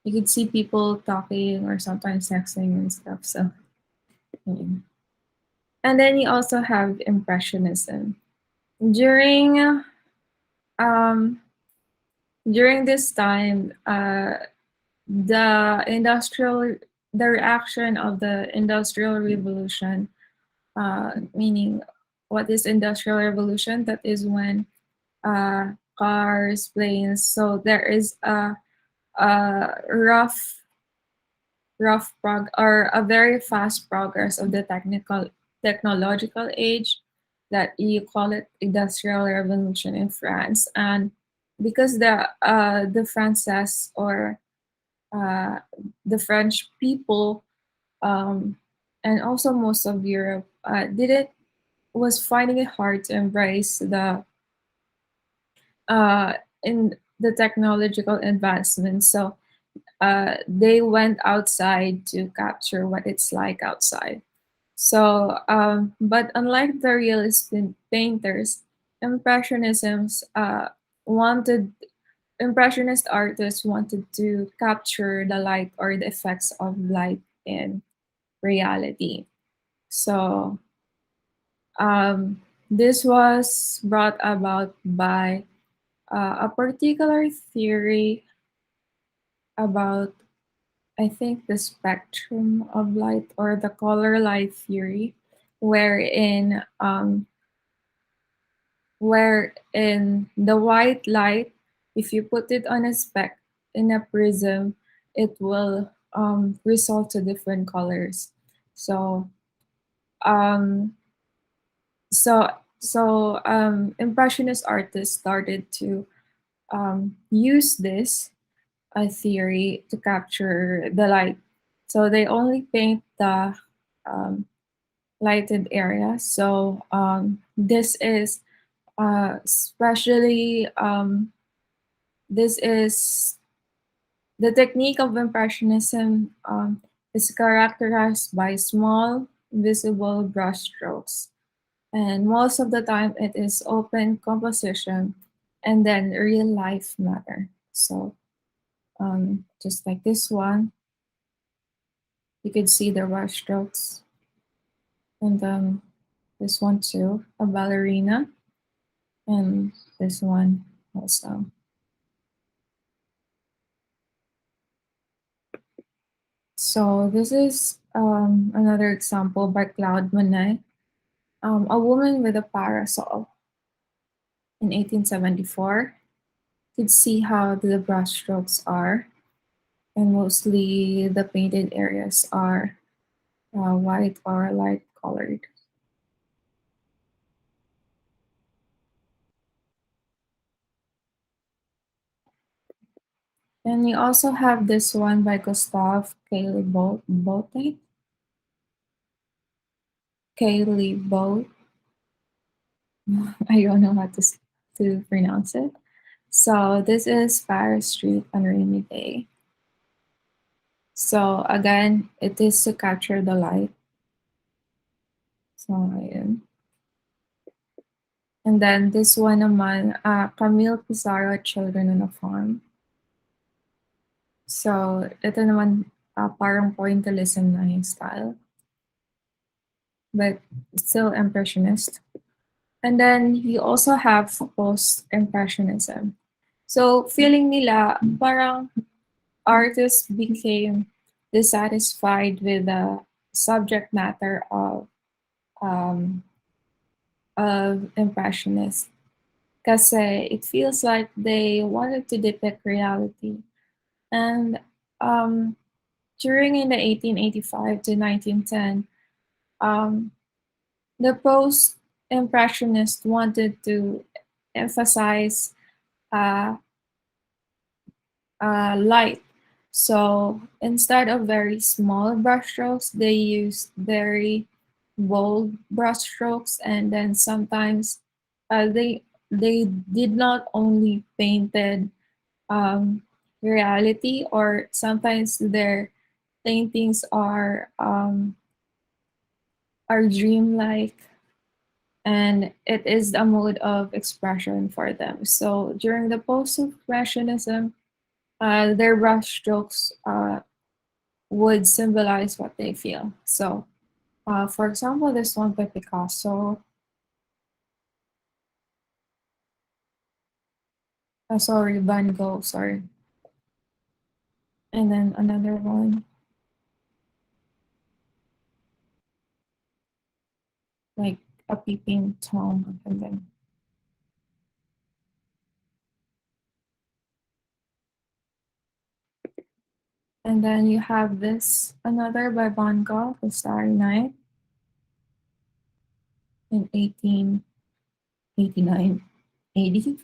you could see people talking or sometimes texting and stuff. So, yeah. And then you also have Impressionism. During um, during this time, the industrial, the reaction of the Industrial Revolution, meaning what is Industrial Revolution? That is when cars, planes. So there is a rough or a very fast progress of the technological age, that you call it Industrial Revolution in France. And because the Frances, or uh, the French people, um, and also most of Europe, didn't was finding it hard to embrace uh, in the technological advancements. So they went outside to capture what it's like outside. So, but unlike the realist painters, impressionisms wanted impressionist artists wanted to capture the light or the effects of light in reality. So, this was brought about by a particular theory about, I think, the spectrum of light or the color light theory, wherein the white light, if you put it on a spec in a prism, it will result to different colors. So um, impressionist artists started to use this theory to capture the light. So they only paint the um, lighted area. So this is especially this is the technique of impressionism is characterized by small visible brushstrokes, and most of the time it is open composition and then real life matter. So just like this one, you could see the brushstrokes, and this one too, a ballerina, and this one also. So this is another example by Claude Monet, a woman with a parasol in 1874. Could see how the brushstrokes are, and mostly the painted areas are white or light colored. And you also have this one by Gustave Caillebotte. Caillebotte. I don't know how to pronounce it. So this is Paris Street on a rainy day. So again, it is to capture the light. So ayun. And then this one naman, Camille Pizarro, Children on a Farm. So ito naman, parang pointillism na yung style, but still impressionist. And then you also have post-impressionism. So feeling nila, parang artists became dissatisfied with the subject matter um, of impressionists. Kasi it feels like they wanted to depict reality. And um, during in the 1885 to 1910, um, the post-impressionists wanted to emphasize uh, light. So instead of very small brushstrokes, they used very bold brushstrokes, and then sometimes they did not only painted um, reality, or sometimes their paintings are dreamlike, and it is a mode of expression for them. So during the post-impressionism, their brushstrokes would symbolize what they feel. So, for example, this one by Picasso, sorry, Van Gogh, sorry, and then another one like a peeping tom, and then you have this another by Van Gogh, The Starry Night in 1889, 80.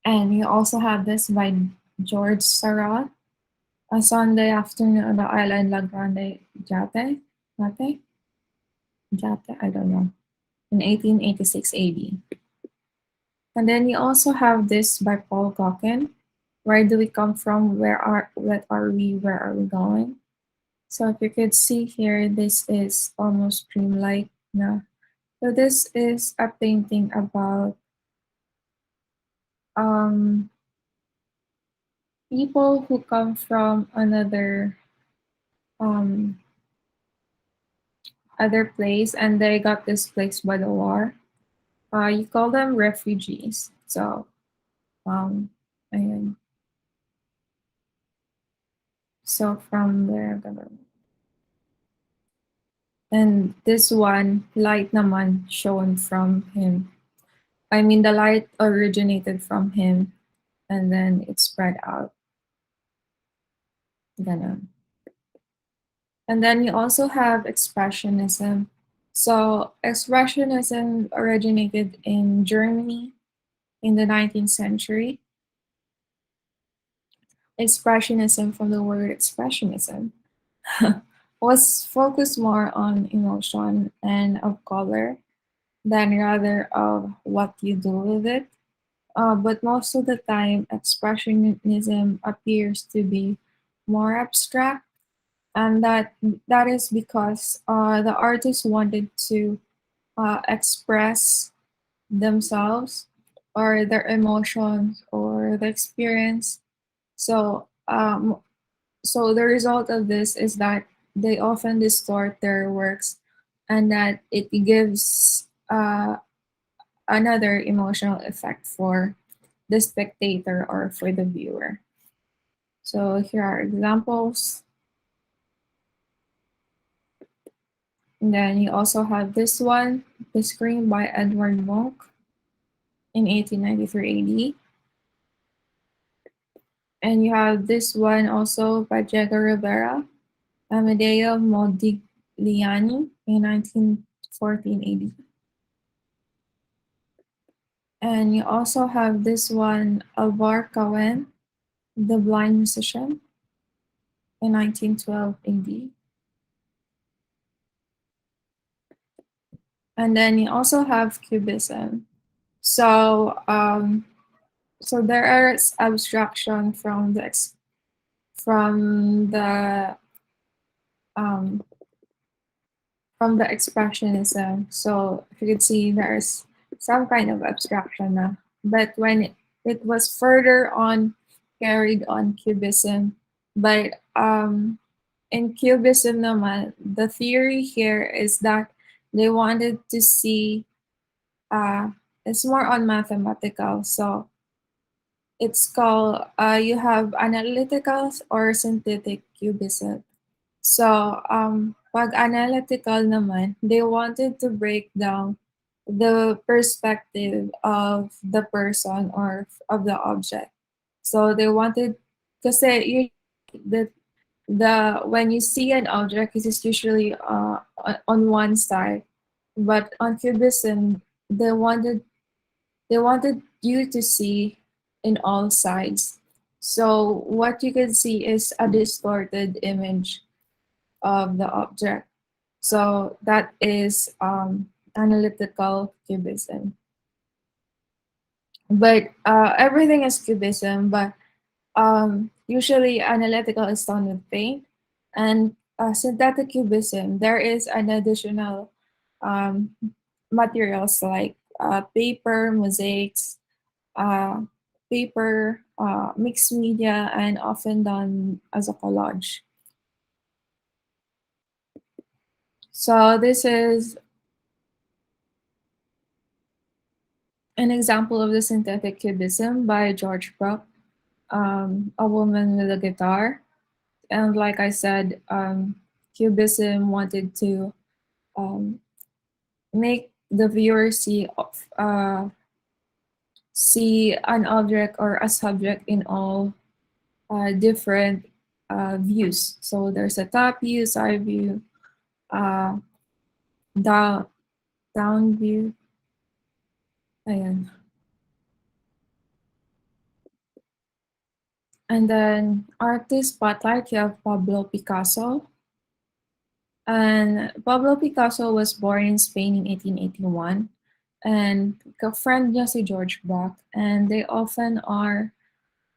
And you also have this by George Seurat, A Sunday Afternoon on the Island La Grande Jatte, Jatte, I don't know, in 1886 AD. And then you also have this by Paul Gauguin, Where Do We Come From? What Are We? Where Are We Going? So if you could see here, this is almost dreamlike. Na. So this is a painting about um, people who come from another um, other place, and they got displaced by the war. You call them refugees. So um, ayun. So from there, and this one, light naman shown from him. I mean, the light originated from him, and then it spread out. Ganun. And then you also have Expressionism. So Expressionism originated in Germany in the 19th century. Expressionism, from the word expressionism, was focused more on emotion and of color than rather of what you do with it. But most of the time, expressionism appears to be more abstract, and that is because the artist wanted to express themselves or their emotions or the experience. So, so the result of this is that they often distort their works, and that it gives another emotional effect for the spectator or for the viewer. So here are examples. And then you also have this one, The Scream by Edward Munch in 1893 AD. And you have this one also by Diego Rivera, Amedeo Modigliani in 1914 AD. And you also have this one, Alvar Cohen, The Blind Musician in 1912 AD. And then you also have Cubism. So, so there is abstraction from the um, from the expressionism. So if you could see, there's some kind of abstraction now. But when it was further on carried on Cubism, but in Cubism naman, the theory here is that they wanted to see, uh, it's more on mathematical. So it's called, you have analytical or synthetic cubism. So, pag analytical naman, they wanted to break down the perspective of the person or of the object. So they wanted, kasi you, the when you see an object, it is usually on one side, but on cubism, they wanted you to see in all sides. So what you can see is a distorted image of the object. So that is analytical cubism. But everything is cubism, but usually analytical is done with paint. And synthetic cubism, there is an additional um, materials like paper, mosaics, uh, paper, mixed media, and often done as a collage. So this is an example of the synthetic cubism by George Bruck, A Woman with a Guitar. And like I said, cubism wanted to um, make the viewer see an object or a subject in all different views. So there's a top view, side view, uh, down down view. Ayan. And then artist spotlight, you have Pablo Picasso. And Pablo Picasso was born in Spain in 1881. And ka-friend niya si George Braque. And they often are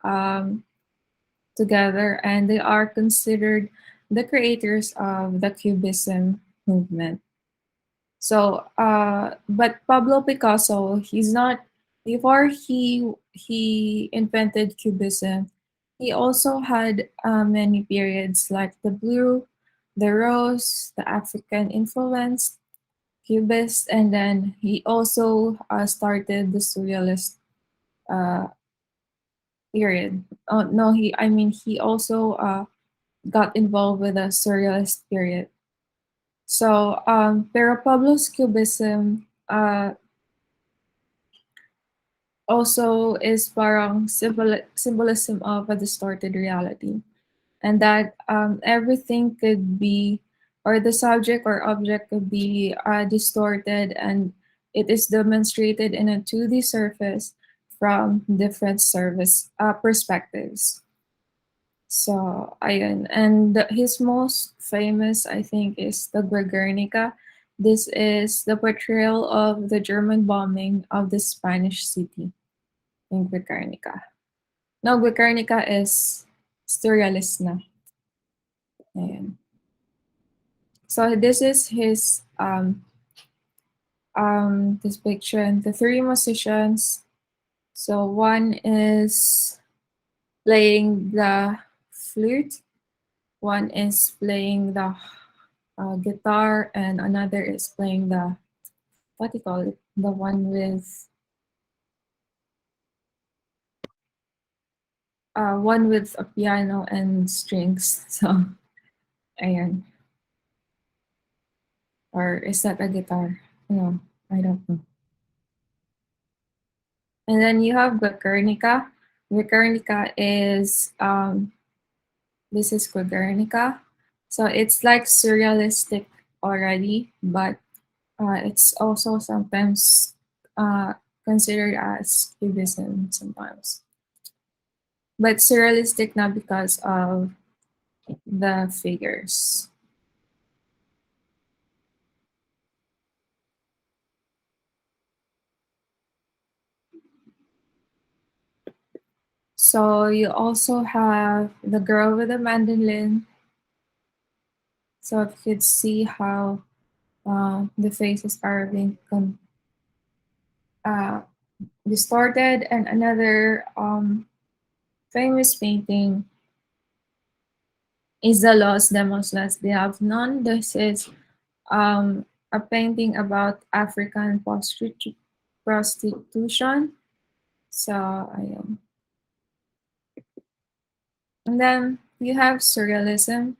um, together, and they are considered the creators of the Cubism movement. So, but Pablo Picasso, he's not, before he invented Cubism, he also had many periods like the blue, the rose, the African influence, Cubist, and then he also started the Surrealist uh, period. Oh no, he also got involved with the Surrealist period. So, pero Pablo's Cubism also is parang symbolism of a distorted reality, and that everything could be, or the subject or object could be distorted, and it is demonstrated in a 2D surface from different service perspectives. So, ayun. And his most famous, I think, is the Guernica. This is the portrayal of the German bombing of the Spanish city in Guernica. No, Guernica is surrealist na. Ayan. So this is his depiction. The three musicians. So one is playing the flute, one is playing the guitar, and another is playing the, what do you call it? The one with one with a piano and strings. So, ayan. Or is that a guitar? No, I don't know. And then you have Guernica. Guernica is this is Guernica. So it's like surrealistic already, but it's also sometimes considered as cubism sometimes. But surrealistic not because of the figures. So you also have the girl with the mandolin. So if you could see how the faces are being uh, distorted, and another famous painting is the Los Demoslas de Avnon. This is a painting about African prostitution. So I and then you have surrealism.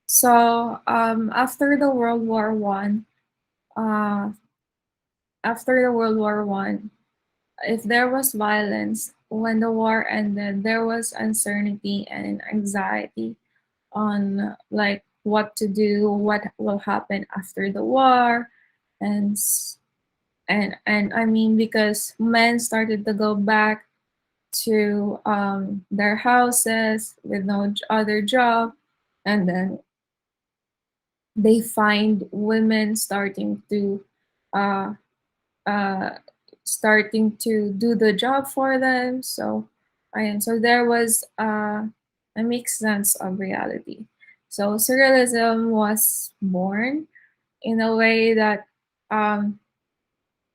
So after the World War One, uh, after the World War One, if there was violence when the war ended, there was uncertainty and anxiety on like what to do, what will happen after the war, and and I mean because men started to go back to their houses with no other job, and then they find women uh, uh, starting to do the job for them. So, and so there was a mixed sense of reality. So surrealism was born in a way that um,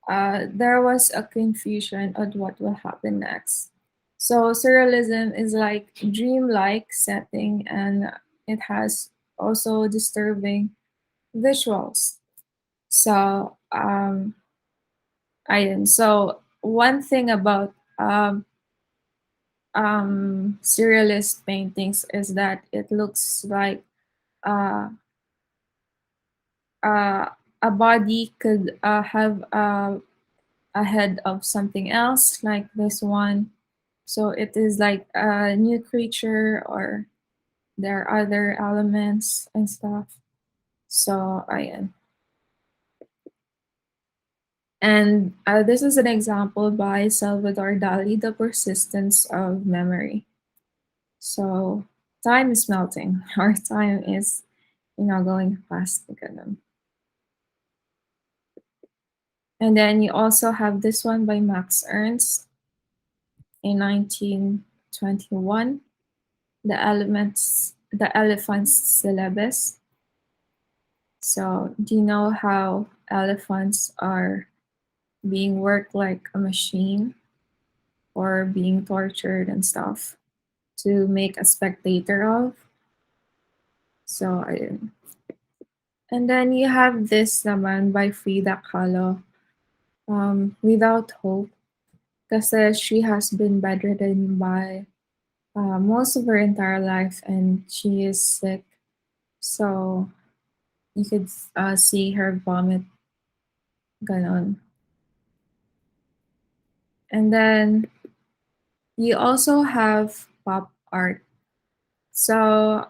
there was a confusion on what will happen next. So surrealism is like dreamlike setting, and it has also disturbing visuals. So so one thing about surrealist paintings is that it looks like uh, uh, a body could have a head of something else, like this one. So it is like a new creature, or there are other elements and stuff. So I and this is an example by Salvador Dali, The Persistence of Memory. So time is melting. Our time is, going fast. And then you also have this one by Max Ernst in 1921, the elephant's syllabus. So do you know how elephants are being worked like a machine or being tortured and stuff to make a spectator of? So and then you have this naman by Frida Kahlo, Without Hope, kasi she has been bedridden by most of her entire life, and she is sick. So you could see her vomit, ganon. And then you also have pop art. So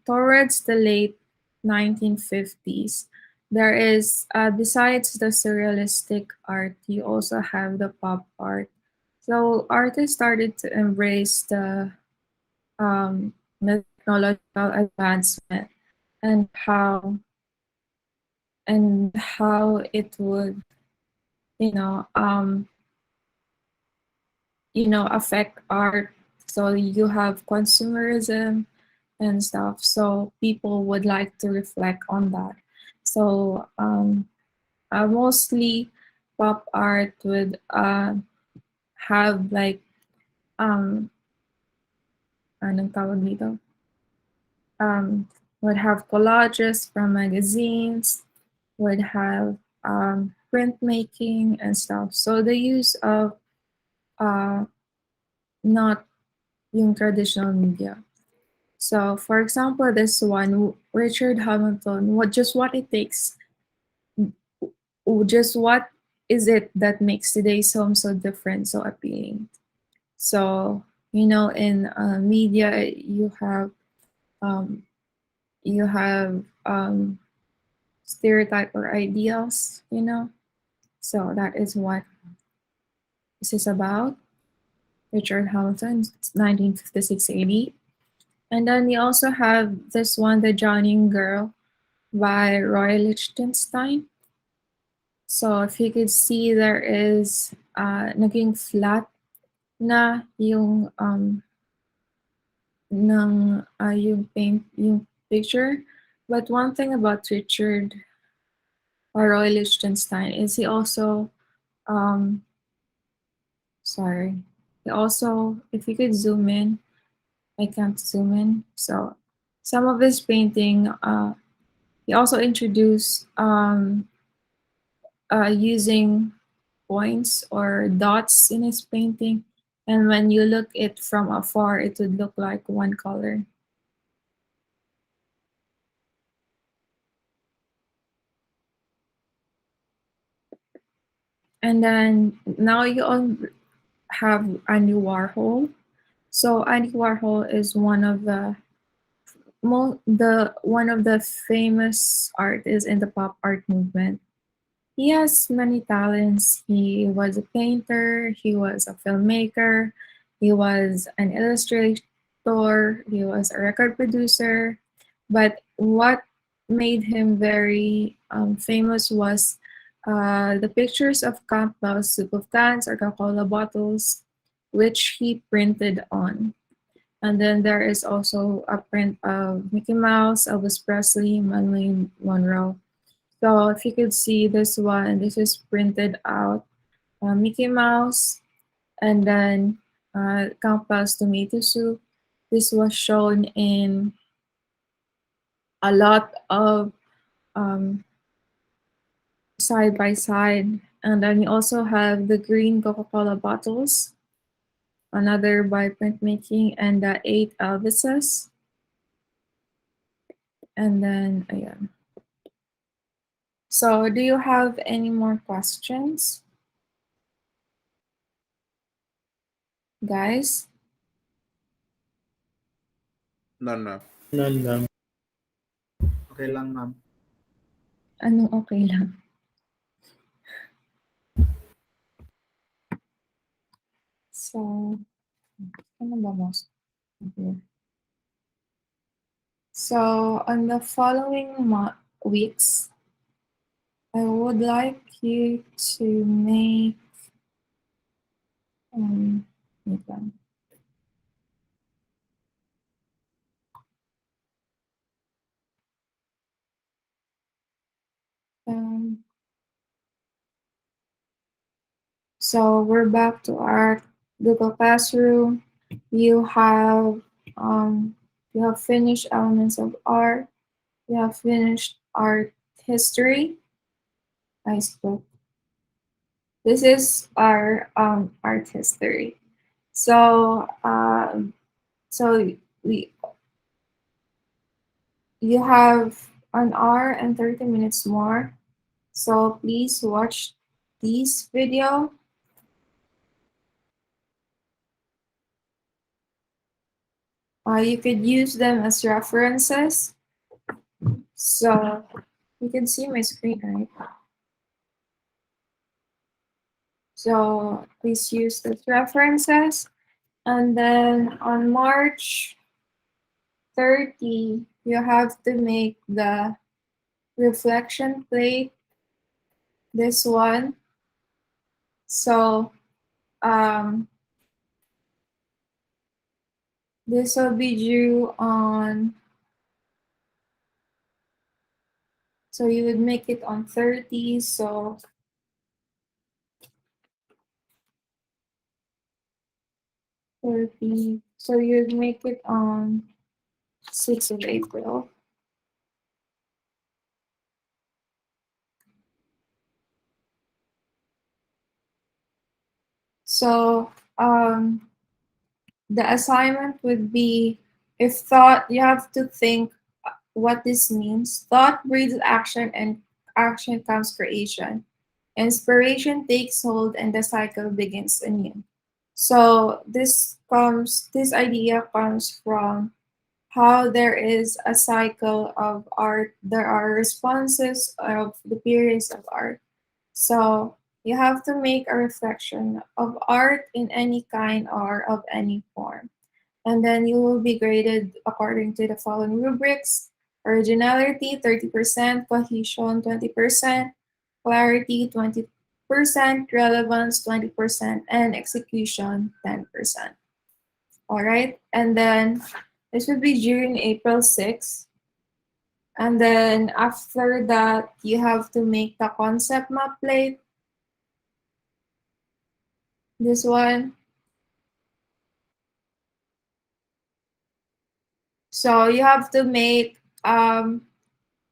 towards the late 1950s, there is, besides the surrealistic art, you also have the pop art. So artists started to embrace the technological advancement, and how it would, you know, um, affect art. So you have consumerism and stuff. So people would like to reflect on that. So mostly pop art would have like um anong tawag dito? Would have collages from magazines, would have printmaking and stuff. So the use of uh, not yung traditional media. So, for example, this one, Richard Hamilton, what it takes, just what is it that makes today's home so different, so appealing? So, in media, um, you have stereotype or ideals. So that is what this is about. Richard Hamilton, 1956-80. And then you also have this one, The Johnny Girl by Roy Lichtenstein. So if you could see, there is naging flat na yung picture. But one thing about Richard or Roy Lichtenstein is he also um sorry he also, if you could zoom in, I can't zoom in. So some of his painting, he also introduced using points or dots in his painting, and when you look it from afar, it would look like one color. And then now you all have Andy Warhol. So Andy Warhol is one of the famous artists in the pop art movement. He has many talents. He was a painter, he was a filmmaker, he was an illustrator, he was a record producer. But what made him very famous was the pictures of Campbell's soup of cans or Coca-Cola bottles, which he printed on. And then there is also a print of Mickey Mouse, Elvis Presley, Marilyn Monroe. So if you could see this one, this is printed out Mickey Mouse, and then Campbell's tomato soup. This was shown in a lot of um, side by side. And then you also have the green Coca-Cola bottles, another by printmaking, and the 8 Elvises. And then, yeah. So do you have any more questions, guys? None, ma'am. None, ma'am. Okay lang, ma'am. Anong okay lang? So, ano ba most? Okay. So, on the following weeks, I would like you to make wait lang. Um, so we're back to our Google Classroom. You have um, you have finished elements of art. You have finished art history. I spoke. This is our art history. So so we you have an hour and 30 minutes more. So please watch this video. You could use them as references. So you can see my screen, right? So please use those references. And then on March 30, you have to make the reflection plate, this one. So this will be due on, so you would make it on 30, so 30, so you'd make it on 6th of April. So the assignment would be, if thought, you have to think what this means. Thought breeds action, and action comes creation. Inspiration takes hold, and the cycle begins anew. So this idea comes from how there is a cycle of art. There are responses of the periods of art. So you have to make a reflection of art in any kind or of any form. And then you will be graded according to the following rubrics: originality 30%, cohesion 20%, clarity 20%, relevance 20%, and execution 10%. All right, and then this would be during April 6th. And then after that, you have to make the concept map plate. This one. So you have to make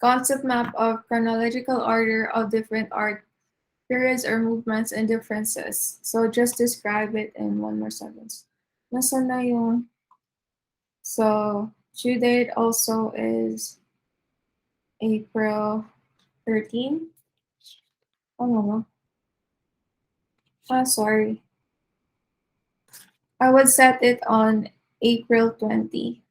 concept map of chronological order of different art periods or movements and differences. So just describe it in one more sentence. Nasaan na yung... So due date also is April 13. Oh no. Sorry. I would set it on April 20.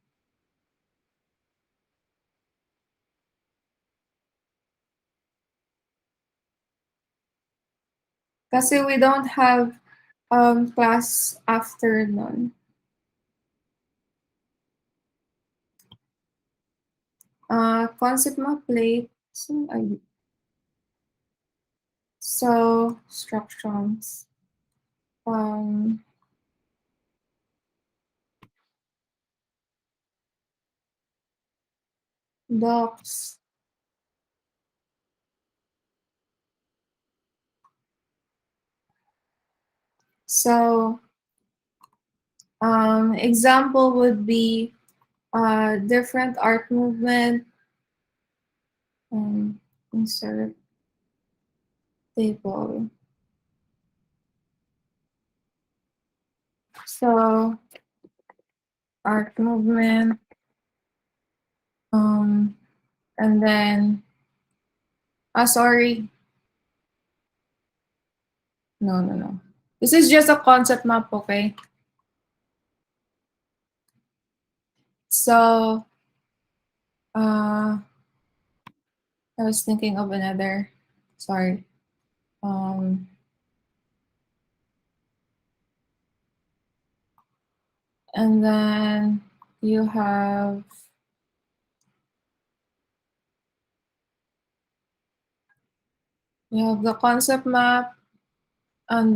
Kasi we don't have class after nun. Concept map plate. So structures. Docs. So example would be different art movement. Insert table. So art movement. And then, sorry. No. This is just a concept map, okay? So, I was thinking of another, sorry. And then you have the concept map, and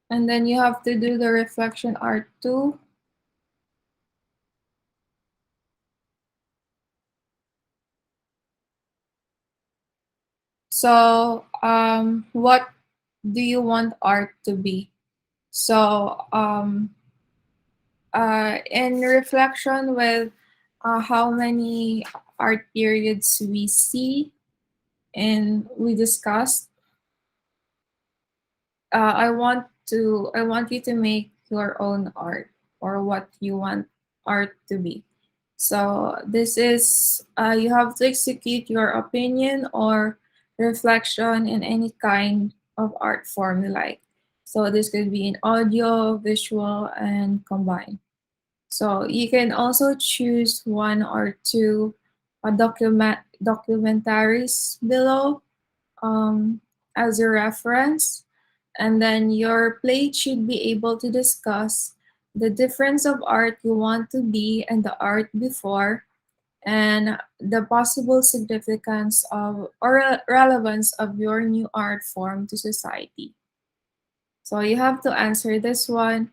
then you have to do the reflection art too. So what do you want art to be? So in reflection with how many art periods we see and we discussed, I want you to make your own art, or what you want art to be. So this is you have to execute your opinion or reflection in any kind of art form you like. So this could be in audio, visual, and combined. So you can also choose one or two documentaries below as a reference, and then your plate should be able to discuss the difference of art you want to be and the art before, and the possible significance of or relevance of your new art form to society. So you have to answer this one.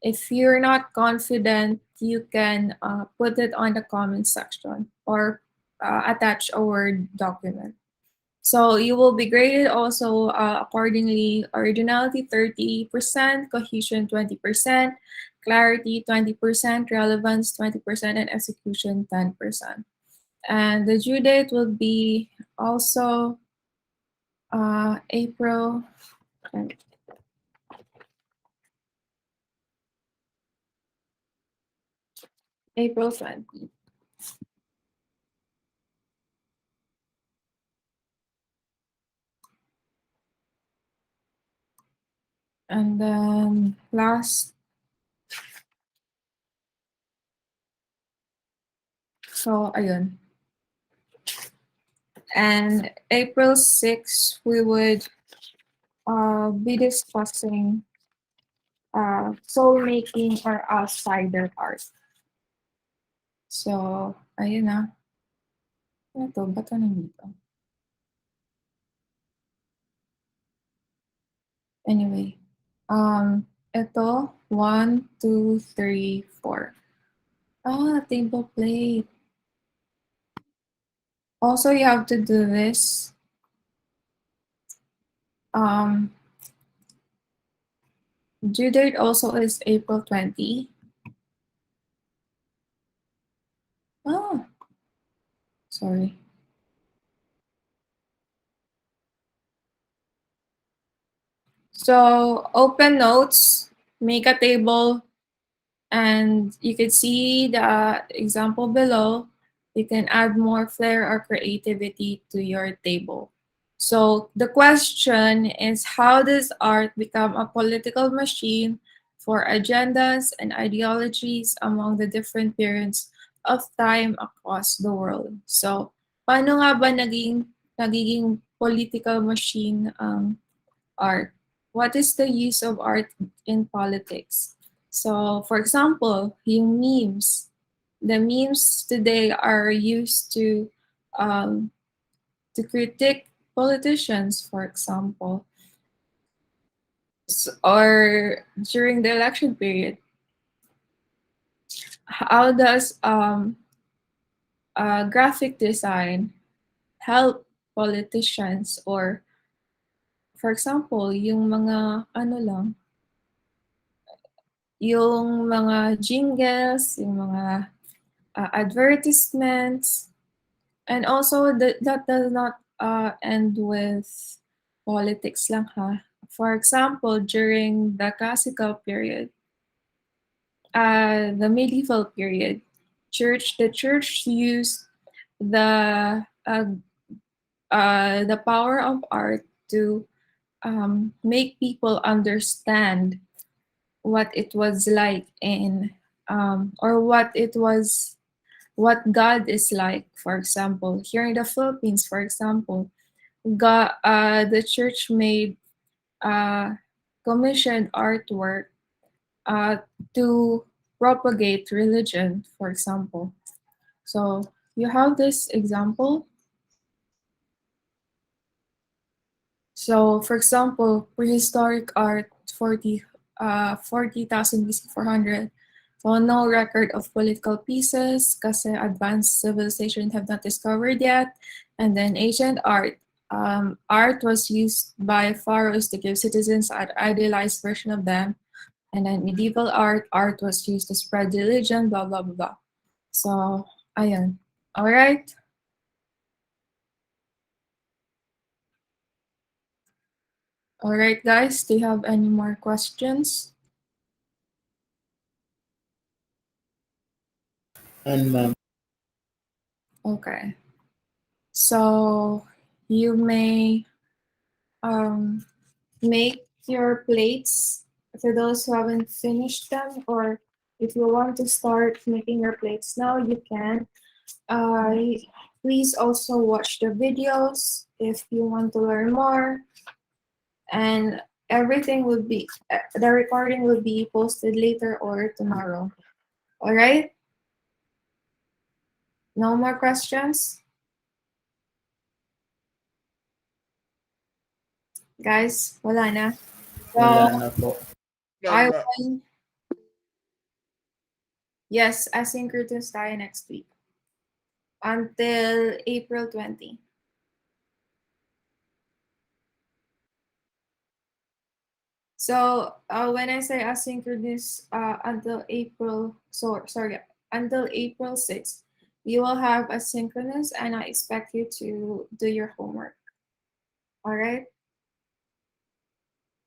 If you're not confident, you can put it on the comment section or attach a Word document. So you will be graded also accordingly: originality 30%, cohesion 20%, clarity 20%, relevance 20%, and execution 10%. And the due date will be also April April 20. And then last, so ayun. And April 6, we would be discussing soul making or outsider art. So, ayun na. Ano to? Ba't to nandito? Anyway, ito, 1, 2, 3, 4. Table plate. Also, you have to do this. Due date also is April 20. Oh, sorry. So open notes, make a table, and you can see the example below. You can add more flair or creativity to your table. So the question is, how does art become a political machine for agendas and ideologies among the different periods of time across the world? So paano nga ba nagiging political machine ang art? What is the use of art in politics? So, for example, yung memes. The memes today are used um, to critique politicians, for example, or during the election period. How does graphic design help politicians, or, for example, yung mga ano lang, yung mga jingles, yung mga advertisements, and also that does not end with politics lang ha. For example, during the classical period, the medieval period, the church used the power of art to make people understand what it was like in or what God is like. For example, here in the Philippines, for example, the church made commissioned artwork uh, to propagate religion, for example. So you have this example. So, for example, prehistoric art, 40,000 BC 400. So, no record of political pieces because advanced civilization have not discovered yet. And then ancient art. Art was used by pharaohs to give citizens an idealized version of them. And then medieval art was used to spread religion, blah, blah, blah, blah. So, ayun. All right. All right, guys. Do you have any more questions? And ma'am. Okay. So you may make your plates for those who haven't finished them, or if you want to start making your plates now, you can. Please also watch the videos if you want to learn more, and everything will be the recording will be posted later or tomorrow. All right? No more questions? Guys, wala na. Wala So na po. I will, yes, asynchronous tayo next week until April 20. So when I say asynchronous until April, until April 6th, you will have asynchronous, and I expect you to do your homework. All right?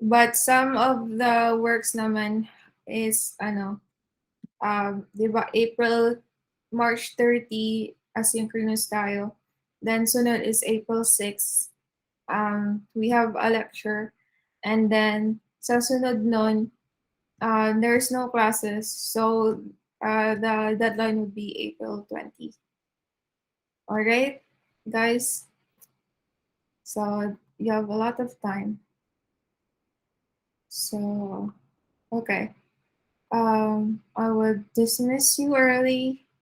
But some of the works naman is Diba, March 30, asynchronous tayo. Then sunod is April 6. We have a lecture. And then sa sunod nun, there's no classes. So the deadline would be April 20. All right, guys. So you have a lot of time. So, okay. I would dismiss you early